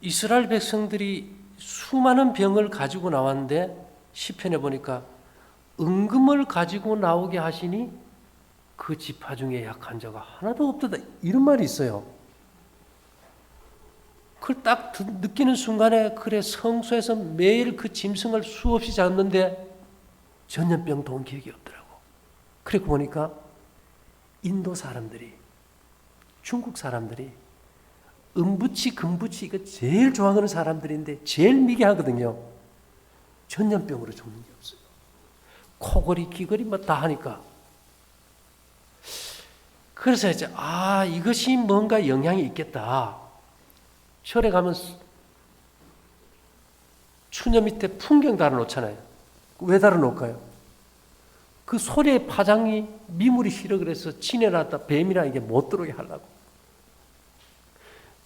이스라엘 백성들이 수많은 병을 가지고 나왔는데 시편에 보니까 은금을 가지고 나오게 하시니 그 지파 중에 약한 자가 하나도 없다. 이런 말이 있어요. 그걸 딱 느끼는 순간에 그래 성소에서 매일 그 짐승을 수없이 잡는데 전염병 돈 기억이 없더라고. 그리고 보니까 인도 사람들이 중국 사람들이 은부치 금부치 이거 제일 좋아하는 사람들인데 제일 미개하거든요. 전염병으로 죽는 게 없어요. 코골이 귀걸이 뭐 다 하니까. 그래서 이제 이것이 뭔가 영향이 있겠다. 절에 가면 추녀 밑에 풍경 달아놓잖아요. 왜 달아놓을까요? 그 소리의 파장이 미물이 싫어 그래서 지내놨다 뱀이나 이게 못 들어오게 하려고.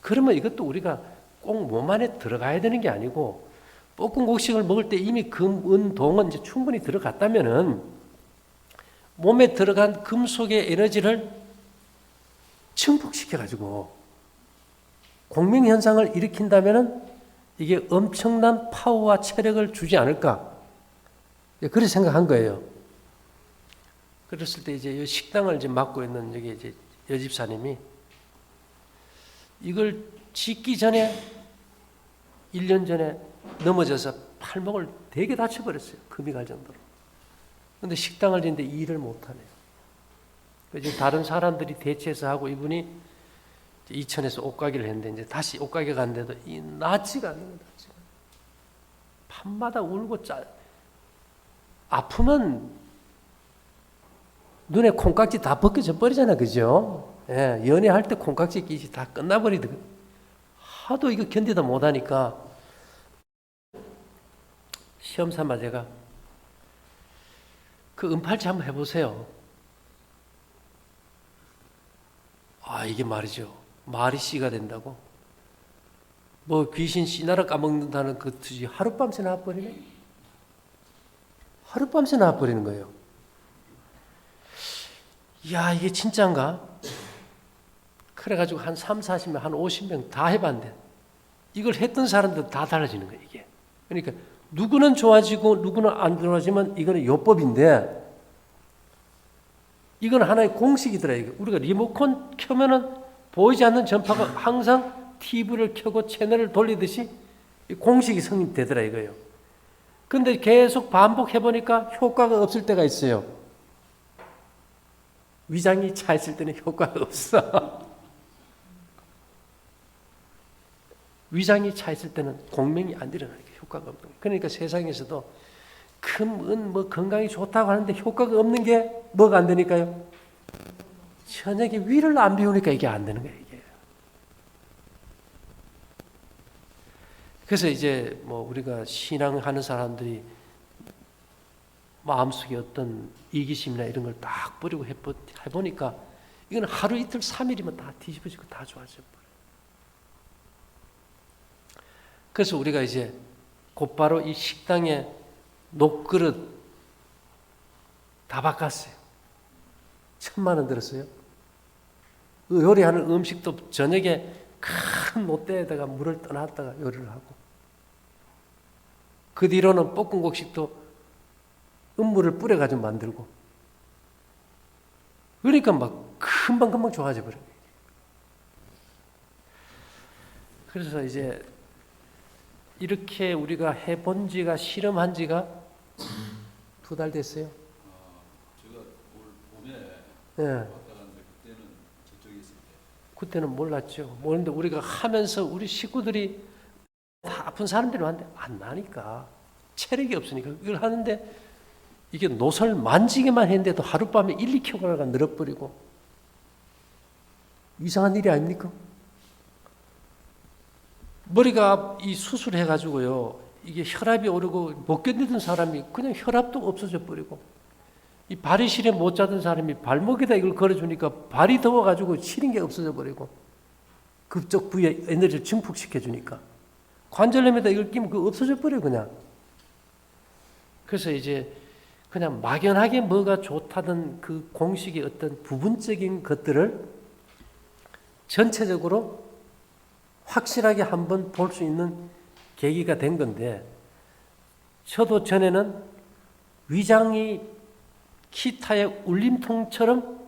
그러면 이것도 우리가 꼭 몸 안에 들어가야 되는 게 아니고 볶음국식을 먹을 때 이미 금, 은, 동은 이제 충분히 들어갔다면은 몸에 들어간 금속의 에너지를 증폭시켜가지고 공명현상을 일으킨다면은 이게 엄청난 파워와 체력을 주지 않을까. 그렇게 생각한 거예요. 그랬을 때 이제 식당을 이제 맡고 있는 여기 이제 여집사님이 이걸 짓기 전에 1년 전에 넘어져서 팔목을 되게 다쳐버렸어요. 금이 갈 정도로. 근데 식당을 짓는데 일을 못하네요. 그래서 다른 사람들이 대체해서 하고 이분이 이천에서 옷가게를 했는데 이제 다시 옷가게 갔는데도 낫지가 않는 거예요. 밤마다 울고 아프면 눈에 콩깍지 다 벗겨져 버리잖아, 그죠? 예, 연애할 때 콩깍지 끼지 다 끝나버리거든. 하도 이거 견디다 못하니까 시험 삼아 제가 그 은팔찌 한번 해보세요. 아, 이게 말이죠. 말이 씨가 된다고. 뭐 귀신 씨나라 까먹는다는 그 뜻이 하룻밤새 나와버리네. 하룻밤새 나와버리는 거예요. 야, 이게 진짜인가? 그래가지고 한 3, 40명, 한 50명 다 해봤는데 이걸 했던 사람들 다 달라지는 거예요, 이게. 그러니까 누구는 좋아지고 누구는 안 좋아지면 이거는 요법인데 이건 하나의 공식이더라. 우리가 리모컨 켜면은 보이지 않는 전파가 항상 TV를 켜고 채널을 돌리듯이 공식이 성립되더라 이거예요. 근데 계속 반복해보니까 효과가 없을 때가 있어요. 위장이 차 있을 때는 효과가 없어. 위장이 차 있을 때는 공명이 안 일어나니까 효과가 없는 거예요. 그러니까 세상에서도 큰 뭐 건강이 좋다고 하는데 효과가 없는 게 뭐가 안 되니까요? 저녁에 위를 안 비우니까 이게 안 되는 거예요, 이게. 그래서 이제 뭐 우리가 신앙하는 사람들이 마음속에 어떤 이기심이나 이런 걸 딱 버리고 해보니까 이건 하루 이틀 3일이면 다 뒤집어지고 다 좋아져 버려요. 그래서 우리가 이제 곧바로 이 식당에 녹그릇 다 바꿨어요. 1,000만 원 들었어요. 요리하는 음식도 저녁에 큰 못대에다가 물을 떠놨다가 요리를 하고 그 뒤로는 볶음국식도 음물을 뿌려가지고 만들고 그러니까 막 금방금방 좋아져 버려요. 그래서 이제 이렇게 우리가 해본 지가 실험한 지가 2달 됐어요. 제가 올 봄에 예. 왔다 갔는데 그때는 저쪽에 있을 때. 그때는 몰랐죠. 모르는데 우리가 하면서 우리 식구들이 다 아픈 사람들이 왔는데 안 나니까 체력이 없으니까 이걸 하는데 이게 노선을 만지기만 했는데도 하룻밤에 1, 2kg가 늘어버리고 이상한 일이 아닙니까? 머리가 이 수술해가지고요. 이게 혈압이 오르고 못 견디던 사람이 그냥 혈압도 없어져 버리고 이 발이 시려 못 자던 사람이 발목에다 이걸 걸어주니까 발이 더워가지고 시린 게 없어져 버리고 그쪽 부위에 에너지를 증폭시켜 주니까 관절염에다 이걸 끼면 그거 없어져 버려요 그냥. 그래서 이제 그냥 막연하게 뭐가 좋다던 그 공식의 어떤 부분적인 것들을 전체적으로 확실하게 한번 볼 수 있는 계기가 된 건데 저도 전에는 위장이 기타의 울림통처럼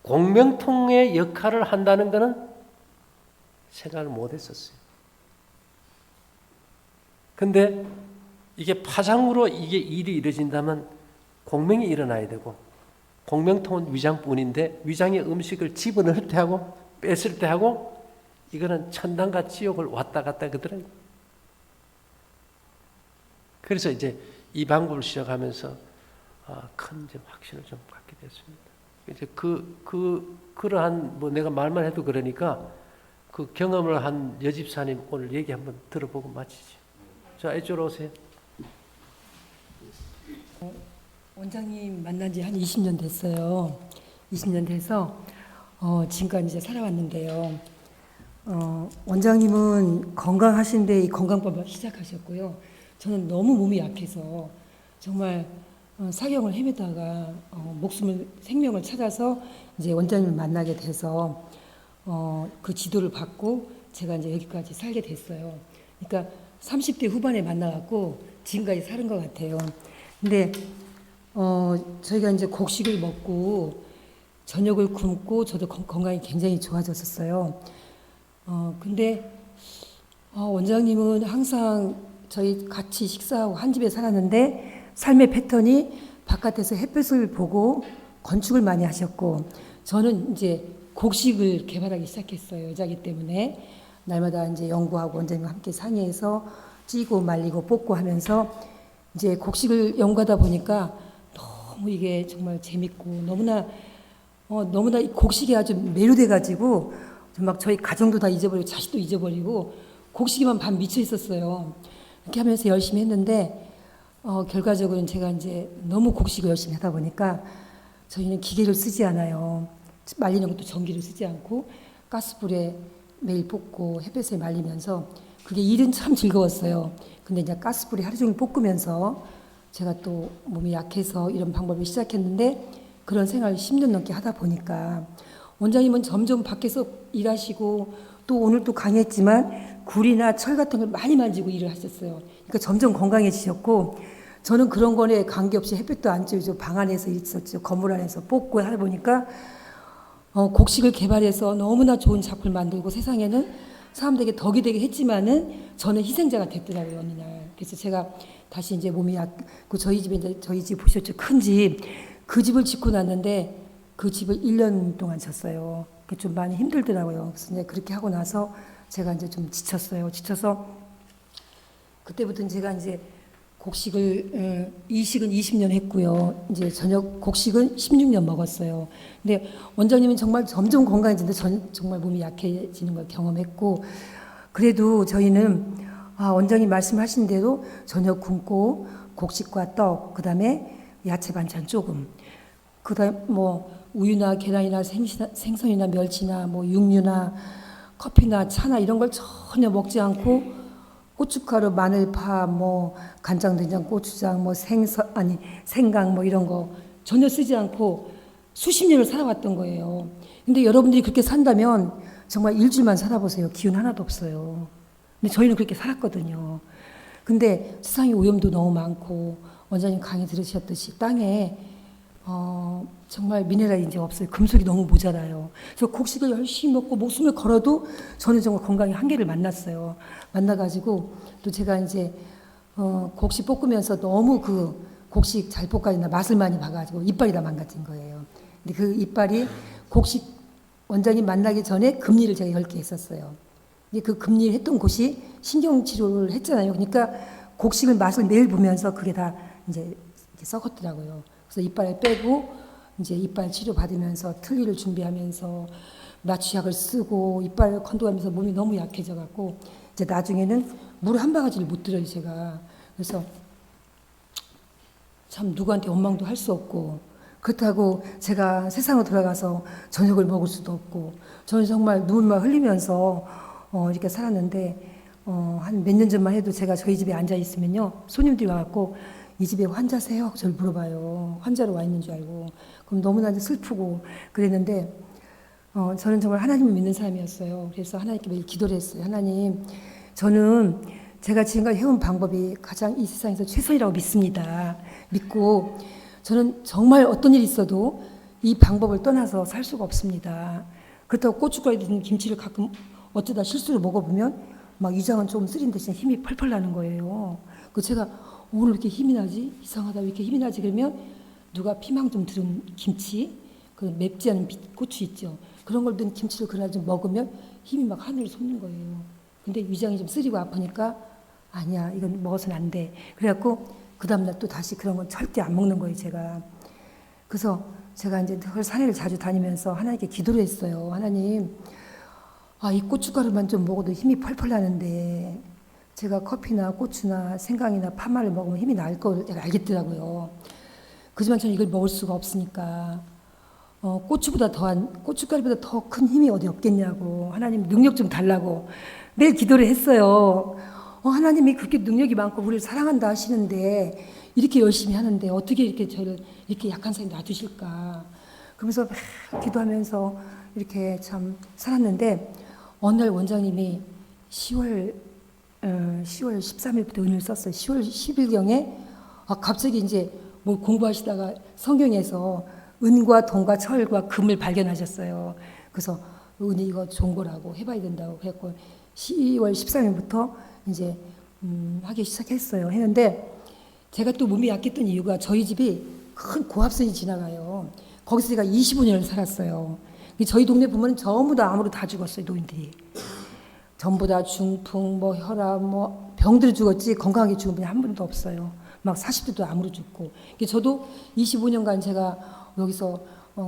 공명통의 역할을 한다는 것은 생각을 못 했었어요. 근데 이게 파장으로 이게 일이 이루어진다면 공명이 일어나야 되고 공명통은 위장뿐인데 위장의 음식을 집어넣을 때 하고 뺐을 때 하고 이거는 천당과 지옥을 왔다 갔다 그러더라고요. 그래서 이제 이 방법을 시작하면서 큰 이제 확신을 좀 갖게 됐습니다. 이제 그러한 뭐 내가 말만 해도 그러니까 그 경험을 한 여집사님 오늘 얘기 한번 들어보고 마치죠. 자, 이쪽으로 오세요. 원장님 만난 지 한 20년 됐어요. 20년 돼서 지금까지 이제 살아왔는데요. 원장님은 건강하신데 이 건강법을 시작하셨고요. 저는 너무 몸이 약해서 정말 사경을 헤매다가 생명을 찾아서 이제 원장님을 만나게 돼서 그 지도를 받고 제가 이제 여기까지 살게 됐어요. 그러니까 30대 후반에 만나갖고 지금까지 사는 것 같아요. 근데 저희가 이제 곡식을 먹고 저녁을 굶고 저도 건강이 굉장히 좋아졌었어요. 근데 원장님은 항상 저희 같이 식사하고 한 집에 살았는데 삶의 패턴이 바깥에서 햇볕을 보고 건축을 많이 하셨고 저는 이제 곡식을 개발하기 시작했어요. 여자기 때문에 날마다 이제 연구하고 원장님과 함께 상의해서 찌고 말리고 볶고 하면서 이제 곡식을 연구하다 보니까 너무 이게 정말 재밌고 너무나 이 곡식이 아주 매료돼 가지고 막 저희 가정도 다 잊어버리고 자식도 잊어버리고 곡식에만 반 미쳐 있었어요. 이렇게 하면서 열심히 했는데 결과적으로는 제가 이제 너무 곡식을 열심히 하다 보니까 저희는 기계를 쓰지 않아요. 말리는 것도 전기를 쓰지 않고 가스불에 매일 볶고 햇볕에 말리면서 그게 일은 참 즐거웠어요. 근데 이제 가스불에 하루 종일 볶으면서 제가 또 몸이 약해서 이런 방법을 시작했는데 그런 생활을 10년 넘게 하다 보니까 원장님은 점점 밖에서 일하시고 또 오늘 또 강의했지만 굴이나 철 같은 걸 많이 만지고 일을 하셨어요. 그러니까 점점 건강해지셨고 저는 그런 거에 관계없이 햇볕도 안 쬐죠. 방 안에서 있었죠. 건물 안에서 뽑고 하다 보니까 곡식을 개발해서 너무나 좋은 작품을 만들고 세상에는 사람들에게 덕이 되게 했지만은 저는 희생자가 됐더라고요, 어느 날. 그래서 제가 다시 이제 몸이 저희 집에 이제 저희 집 보셨죠? 큰 집. 그 집을 짓고 났는데 그 집을 1년 동안 졌어요. 좀 많이 힘들더라고요. 그래서 이제 그렇게 하고 나서 제가 이제 좀 지쳤어요. 지쳐서 그때부터는 제가 이제 곡식을 이식은 20년 했고요. 이제 저녁 곡식은 16년 먹었어요. 근데 원장님은 정말 점점 건강해지는데 전 정말 몸이 약해지는 걸 경험했고 그래도 저희는 원장님 말씀하신 대로 저녁 굶고 곡식과 떡 그다음에 야채 반찬 조금 그다음 뭐 우유나 계란이나 생선이나 멸치나 뭐 육류나 커피나 차나 이런 걸 전혀 먹지 않고 고춧가루, 마늘파, 뭐 간장, 된장, 고추장, 뭐 생강 뭐 이런 거 전혀 쓰지 않고 수십 년을 살아왔던 거예요. 근데 여러분들이 그렇게 산다면 정말 일주일만 살아보세요. 기운 하나도 없어요. 근데 저희는 그렇게 살았거든요. 근데 세상에 오염도 너무 많고 원장님 강의 들으셨듯이 땅에 정말 미네랄이 이제 없어요. 금속이 너무 모자라요. 그래서 곡식을 열심히 먹고 목숨을 걸어도 저는 정말 건강의 한계를 만났어요. 만나가지고 또 제가 이제 곡식 볶으면서 너무 그 곡식 잘 볶아진다 맛을 많이 봐가지고 이빨이 다 망가진 거예요. 근데 그 이빨이 곡식 원장님 만나기 전에 금리를 제가 10개 했었어요. 근데 그 금리를 했던 곳이 신경치료를 했잖아요. 그러니까 곡식을 맛을 매일 보면서 그게 다 이제 이렇게 썩었더라고요. 그래서 이빨을 빼고 이제 이빨 치료 받으면서 틀니를 준비하면서 마취약을 쓰고 이빨을 건조하면서 몸이 너무 약해져 갖고 이제 나중에는 물 한 바가지를 못 들어요 제가. 그래서 참 누구한테 원망도 할 수 없고 그렇다고 제가 세상으로 돌아가서 저녁을 먹을 수도 없고 저는 정말 눈물만 흘리면서 이렇게 살았는데 한 몇 년 전만 해도 제가 저희 집에 앉아 있으면요 손님들이 와갖고 이 집에 환자세요? 저를 물어봐요. 환자로 와 있는 줄 알고. 그럼 너무나 슬프고 그랬는데 저는 정말 하나님을 믿는 사람이었어요. 그래서 하나님께 매일 기도를 했어요. 하나님, 저는 제가 지금까지 해온 방법이 가장 이 세상에서 최선이라고 믿습니다. 믿고 저는 정말 어떤 일이 있어도 이 방법을 떠나서 살 수가 없습니다. 그렇다고 고춧가루에 든 김치를 가끔 어쩌다 실수로 먹어보면 막 위장은 조금 쓰린 대신 힘이 펄펄 나는 거예요. 그 제가 오늘 왜 이렇게 힘이 나지? 이상하다. 왜 이렇게 힘이 나지? 그러면 누가 피망 좀 들은 김치, 그 맵지 않은 고추 있죠. 그런 걸 든 김치를 그날 좀 먹으면 힘이 막 하늘로 솟는 거예요. 근데 위장이 좀 쓰리고 아프니까 아니야. 이건 먹어서는 안 돼. 그래갖고 그 다음날 또 다시 그런 건 절대 안 먹는 거예요. 제가. 그래서 제가 이제 산에를 자주 다니면서 하나님께 기도를 했어요. 하나님, 이 고춧가루만 좀 먹어도 힘이 펄펄 나는데 제가 커피나 고추나 생강이나 파마를 먹으면 힘이 날 걸 제가 알겠더라고요. 그지만 저는 이걸 먹을 수가 없으니까 고춧가루보다 더 큰 힘이 어디 없겠냐고 하나님 능력 좀 달라고 매일 기도를 했어요. 하나님이 그렇게 능력이 많고 우리를 사랑한다 하시는데 이렇게 열심히 하는데 어떻게 이렇게 저를 이렇게 약한 사람이 놔두실까? 그러면서 막 기도하면서 이렇게 참 살았는데 어느 날 원장님이 10월 13일부터 은혜를 썼어요. 10월 10일경에 갑자기 이제 뭐 공부하시다가 성경에서 은과 동과 철과 금을 발견하셨어요. 그래서 은이 이거 좋은 거라고 해봐야 된다고 그랬고 10월 13일부터 이제 하기 시작했어요. 했는데 제가 또 몸이 약했던 이유가 저희 집이 큰 고압선이 지나가요. 거기서 제가 25년을 살았어요. 저희 동네 보면 전부 다 암으로 다 죽었어요. 노인들이. 전부 다 중풍, 뭐 혈압, 뭐 병들이 죽었지 건강하게 죽은 분이 한 분도 없어요. 막 40대도 암으로 죽고. 저도 25년간 제가 여기서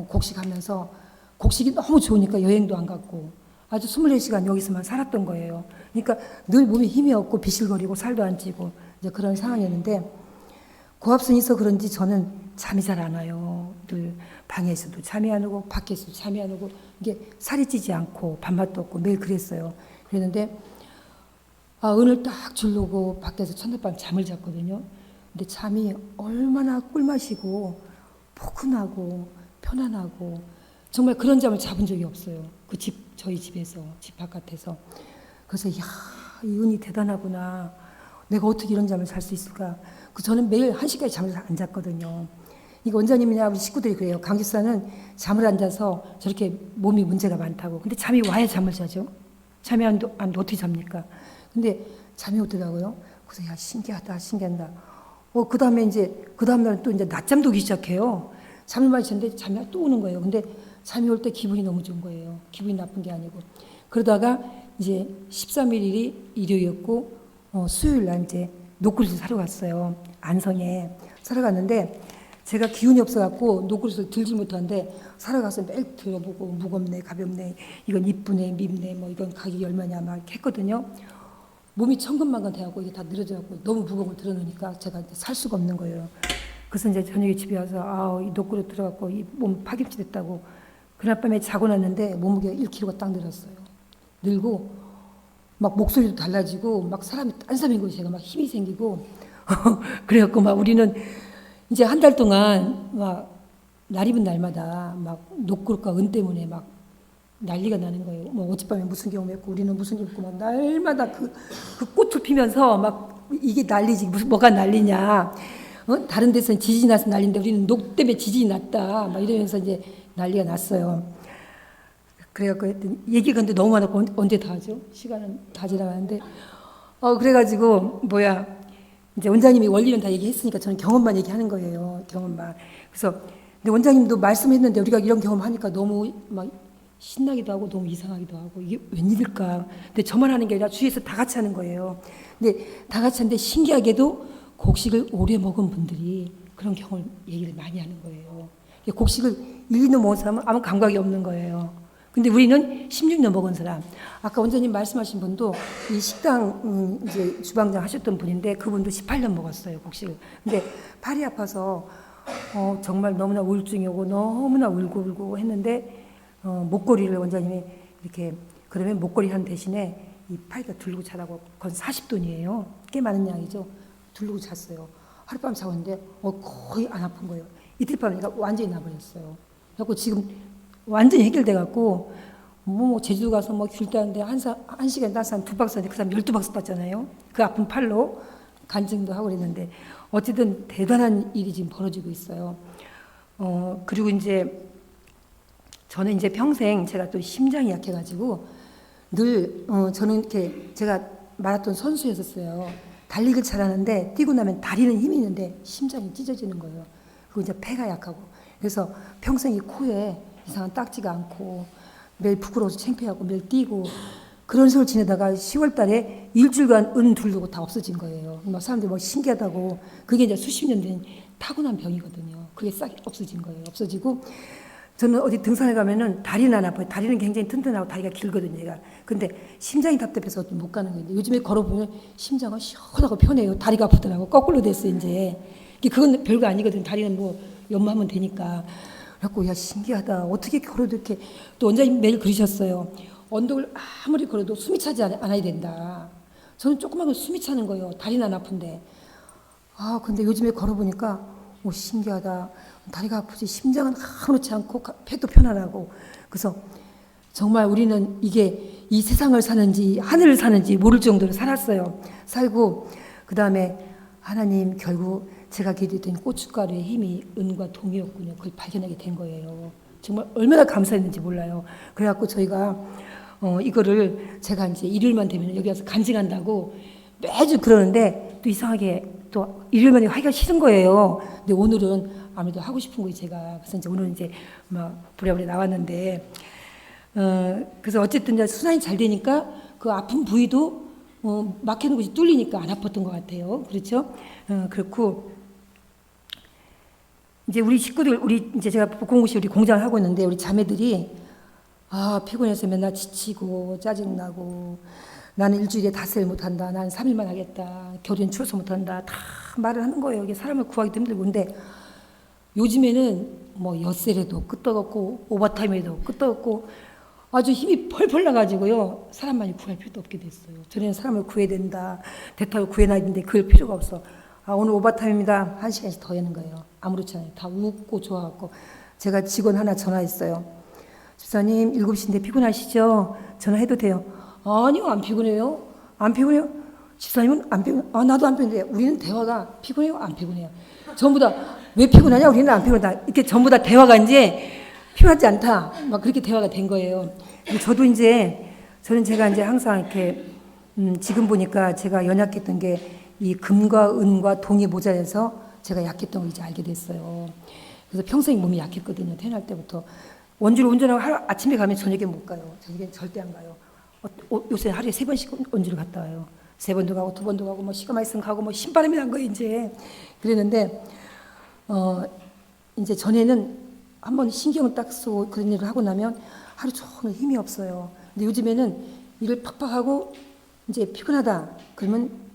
곡식하면서 곡식이 너무 좋으니까 여행도 안 갔고 아주 24시간 여기서만 살았던 거예요. 그러니까 늘 몸에 힘이 없고 비실거리고 살도 안 찌고 이제 그런 상황이었는데 고압선이 있어 그런지 저는 잠이 잘 안 와요. 늘 방에서도 잠이 안 오고 밖에서도 잠이 안 오고 이게 살이 찌지 않고 밥맛도 없고 매일 그랬어요. 그랬는데 오늘 딱 주려고 밖에서 첫날밤 잠을 잤거든요. 근데 잠이 얼마나 꿀맛이고 포근하고 편안하고 정말 그런 잠을 잡은 적이 없어요. 그 저희 집에서, 집 바깥에서. 그래서 이 은이 대단하구나. 내가 어떻게 이런 잠을 잘 수 있을까. 저는 매일 1시까지 잠을 안 잤거든요. 이거 원장님이나 우리 식구들이 그래요. 강집사는 잠을 안 자서 저렇게 몸이 문제가 많다고. 근데 잠이 와야 잠을 자죠. 잠이 안 어떻게 잡니까? 근데 잠이 오더라고요. 그래서 신기하다. 그 다음에 그 다음날 또 낮잠도 오기 시작해요. 잠을 많이 잤는데 잠이 또 오는 거예요. 근데 잠이 올 때 기분이 너무 좋은 거예요. 기분이 나쁜 게 아니고. 그러다가 이제 13일이 일요일이었고, 수요일 날 이제 노크릿을 사러 갔어요. 안성에 사러 갔는데 제가 기운이 없어갖고 노크릿을 들지 못하는데 사러 가서 매일 들어보고 무겁네, 가볍네, 이건 이쁘네, 밉네, 뭐 이건 가격이 얼마냐 막 했거든요. 몸이 천근만근 돼갖고 이게 다 늘어져갖고 너무 무거운 걸 들어놓으니까 제가 이제 살 수가 없는 거예요. 그래서 이제 저녁에 집에 와서 이 노크릿 들어갖고 이 몸 파김치 됐다고 그날 밤에 자고 났는데 몸무게가 1kg가 딱 늘었어요. 늘고 막 목소리도 달라지고 막 사람이 딴 사람인 거예요. 제가 막 힘이 생기고 그래갖고 막 우리는 이제 한 달 동안 막 날입은 날마다 막 노크릿과 은 때문에 막 난리가 나는 거예요. 뭐 어젯밤에 무슨 경험했고 우리는 무슨 경험했고 막 날마다 그 꽃을 피면서 막 이게 난리지 무슨 뭐가 난리냐. 다른 데서는 지진이 나서 난리인데 우리는 녹 때문에 지진이 났다. 막 이러면서 이제 난리가 났어요. 그래갖고 얘기가 근데 너무 많았고 언제 다 하죠? 시간은 다 지나가는데 그래가지고 이제 원장님이 원리는 다 얘기했으니까 저는 경험만 얘기하는 거예요. 경험만. 그래서 근데 원장님도 말씀했는데 우리가 이런 경험하니까 너무 막 신나기도 하고 너무 이상하기도 하고 이게 웬일일까. 근데 저만 하는 게 아니라 주위에서 다 같이 하는 거예요. 근데 다 같이 하는데 신기하게도 곡식을 오래 먹은 분들이 그런 경험을 얘기를 많이 하는 거예요. 곡식을 1, 2년 먹은 사람은 아무 감각이 없는 거예요. 근데 우리는 16년 먹은 사람. 아까 원장님 말씀하신 분도 이 식당 이제 주방장 하셨던 분인데 그분도 18년 먹었어요, 곡식을. 근데 팔이 아파서 정말 너무나 우울증이 오고 너무나 울고 했는데 목걸이를 원장님이 이렇게 그러면 목걸이 한 대신에 이 팔에다 두르고 자라고 그건 40돈이에요. 꽤 많은 양이죠. 두르고 잤어요. 하룻밤 자는데 거의 안 아픈 거예요. 이틀 밤에 완전히 나버렸어요. 그래갖고 지금 완전히 해결돼갖고 뭐 제주도 가서 뭐 귤 따는데 한 시간에 따서 한 2박스 하는데 그 사람 12박스 땄잖아요. 그 아픈 팔로 간증도 하고 그랬는데 어쨌든 대단한 일이 지금 벌어지고 있어요. 그리고 이제 저는 이제 평생 제가 또 심장이 약해가지고 늘 저는 이렇게 제가 마라톤 선수였었어요. 달리기를 잘하는데 뛰고 나면 다리는 힘이 있는데 심장이 찢어지는 거예요. 그리고 이제 폐가 약하고 그래서 평생 이 코에 이상한 딱지가 않고 매일 부끄러워서 창피하고 매일 뛰고 그런 식으로 지내다가 10월 달에 일주일간 은 두르고 다 없어진 거예요. 막 사람들이 막 신기하다고 그게 이제 수십 년 된 타고난 병이거든요. 그게 싹 없어진 거예요. 없어지고 저는 어디 등산에 가면은 다리는 안 아파요. 다리는 굉장히 튼튼하고 다리가 길거든요. 얘가. 근데 심장이 답답해서 못 가는 거예요. 요즘에 걸어보면 심장은 시원하고 편해요. 다리가 아프더라고. 거꾸로 됐어요, 이제. 그건 별거 아니거든요. 다리는 뭐 연마하면 되니까. 그래갖고 신기하다. 어떻게 걸어도 이렇게 또 원장님 매일 그러셨어요. 언덕을 아무리 걸어도 숨이 차지 않아야 된다. 저는 조그만 건 숨이 차는 거예요. 다리는 안 아픈데. 근데 요즘에 걸어보니까 신기하다. 다리가 아프지 심장은 아무렇지 않고 폐도 편안하고 그래서 정말 우리는 이게 이 세상을 사는지 하늘을 사는지 모를 정도로 살았어요. 살고 그 다음에 하나님 결국 제가 기도했던 고춧가루의 힘이 은과 동이었군요. 그걸 발견하게 된 거예요. 정말 얼마나 감사했는지 몰라요. 그래갖고 저희가 이거를 제가 이제 일요일만 되면 여기 와서 간증한다고 매주 그러는데 또 이상하게 또 일요일만에 하기가 싫은 거예요. 근데 오늘은 아무래도 하고 싶은 거예요, 제가. 그래서 이제 오늘 이제 막 부랴부랴 나왔는데, 그래서 어쨌든 이제 순환이 잘 되니까 그 아픈 부위도 막히는 곳이 뚫리니까 안 아팠던 것 같아요. 그렇죠? 그렇고 이제 우리 식구들, 우리 이제 제가 복공고시 우리 공장을 하고 있는데 우리 자매들이 피곤해서 맨날 지치고 짜증나고 나는 일주일에 닷새를 못한다. 나는 3일만 하겠다. 겨울엔 추워서 못한다. 다 말을 하는 거예요. 이게 사람을 구하기도 힘들고. 근데 요즘에는 뭐 엿새라도 끄떡 없고 오버타임에도 끄떡 없고 아주 힘이 펄펄 나가지고요. 사람 많이 구할 필요도 없게 됐어요. 전에는 사람을 구해야 된다. 대타를 구해놔야 되는데 그럴 필요가 없어. 오늘 오버타임입니다. 1시간씩 더 하는 거예요. 아무렇지 않아요. 다 웃고 좋아하고. 제가 직원 하나 전화했어요. 집사님 7시인데 피곤하시죠? 전화해도 돼요. 아니요, 안 피곤해요. 안 피곤해요. 집사님은 안 피곤해요. 나도 안 피곤해요. 우리는 대화가 피곤해요, 안 피곤해요. 전부 다 왜 피곤하냐? 우리는 안 피곤하다. 이렇게 전부 다 대화가 이제 피곤하지 않다. 막 그렇게 대화가 된 거예요. 저는 제가 이제 항상 이렇게 지금 보니까 제가 연약했던 게 이 금과 은과 동이 모자라서 제가 약했던 걸 이제 알게 됐어요. 그래서 평생 몸이 약했거든요. 태어날 때부터. 원주를 운전하고 아침에 가면 저녁에 못 가요. 저녁에 절대 안 가요. 요새 하루에 3번씩 원주를 갔다 와요. 3번도 가고 2번도 가고 뭐 시간 있으면 가고 뭐 신바람이 난 거예요 이제. 그랬는데 이제 전에는 한번 신경을 딱 쓰고 그런 일을 하고 나면 하루 종일 힘이 없어요. 근데 요즘에는 일을 팍팍 하고 이제 피곤하다 그러면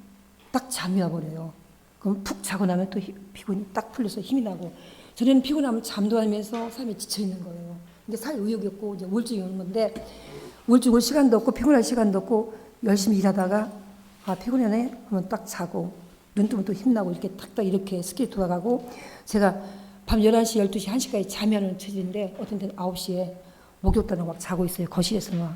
딱 잠이 와버려요. 그럼 푹 자고 나면 또 피곤이 딱 풀려서 힘이 나고. 전에는 피곤하면 잠도 안 하면서 삶에 지쳐 있는 거예요. 근데 살 의욕이 없고 이제 우울증이 오는 건데 우울증 올 시간도 없고 피곤할 시간도 없고 열심히 일하다가 피곤하네 하면 딱 자고 눈 뜨면 또 힘나고 이렇게 탁탁 이렇게 스케일 돌아가고. 제가 밤 11시, 12시, 1시까지 잠이 안 오는 체질인데 어떤 때는 9시에 목욕탕을 막 자고 있어요. 거실에서 막.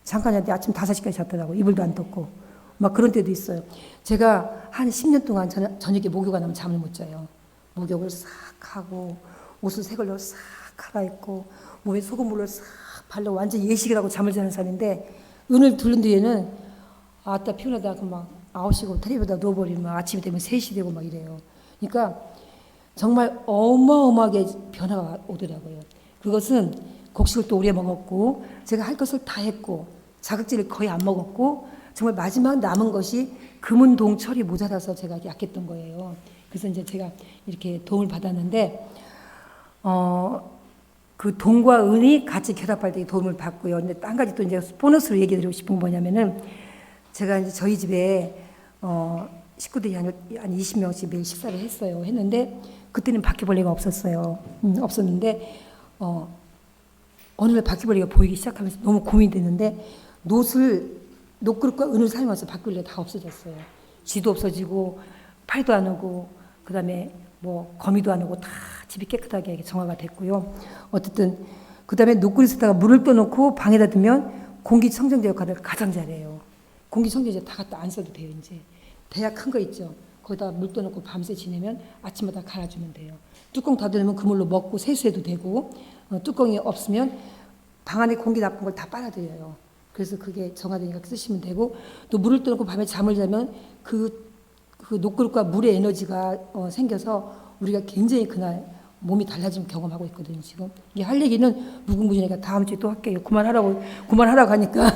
잠깐 잤는데 아침 5시까지 잤더라고. 이불도 안 덮고. 막 그런 때도 있어요. 제가 한 10년 동안 저녁에 목욕 안 하면 잠을 못 자요. 목욕을 싹 하고 옷을 새 걸로 싹 갈아입고 몸에 소금물로 싹 발라 완전 예식을 하고 잠을 자는 사람인데 은을 두른 뒤에는 아따 피곤하다 그 막 9시고 텔레비에다 누워버리면 아침이 되면 3시 되고 막 이래요. 그러니까 정말 어마어마하게 변화가 오더라고요. 그것은 곡식을 또 오래 먹었고 제가 할 것을 다 했고 자극제를 거의 안 먹었고 정말 마지막 남은 것이 금은 동 철이 모자라서 제가 약했던 거예요. 그래서 이제 제가 이렇게 도움을 받았는데 그 동과 은이 같이 결합할 때 도움을 받고요. 근데 한 가지 또 이제 보너스로 얘기드리고 싶은 건 뭐냐면은 제가 이제 저희 집에 식구들이 한 20명씩 매일 식사를 했어요. 했는데 그때는 바퀴벌레가 없었어요. 없었는데 어느 날 바퀴벌레가 보이기 시작하면서 너무 고민이 됐는데 녹그릇과 은을 사용해서 바퀴벌레가 다 없어졌어요. 쥐도 없어지고 파리도 안 오고 그다음에 뭐 거미도 안 오고 다 집이 깨끗하게 정화가 됐고요. 어쨌든 그다음에 녹그릇에다가 물을 떠놓고 방에다 두면 공기청정제 역할을 가장 잘해요. 공기청정제 다 갖다 안 써도 돼요. 이제 대야 큰 거 있죠. 거기다 물 떠놓고 밤새 지내면 아침마다 갈아주면 돼요. 뚜껑 닫아놓으면 그물로 먹고 세수해도 되고 뚜껑이 없으면 방 안에 공기 나쁜 걸 다 빨아들여요. 그래서 그게 정화되니까 쓰시면 되고 또 물을 떠놓고 밤에 잠을 자면 그 녹그릇과 물의 에너지가 생겨서 우리가 굉장히 그날 몸이 달라지는 경험하고 있거든요. 지금 이게 할 얘기는 무궁무진하니까 다음 주에 또 할게요. 그만하라고 하니까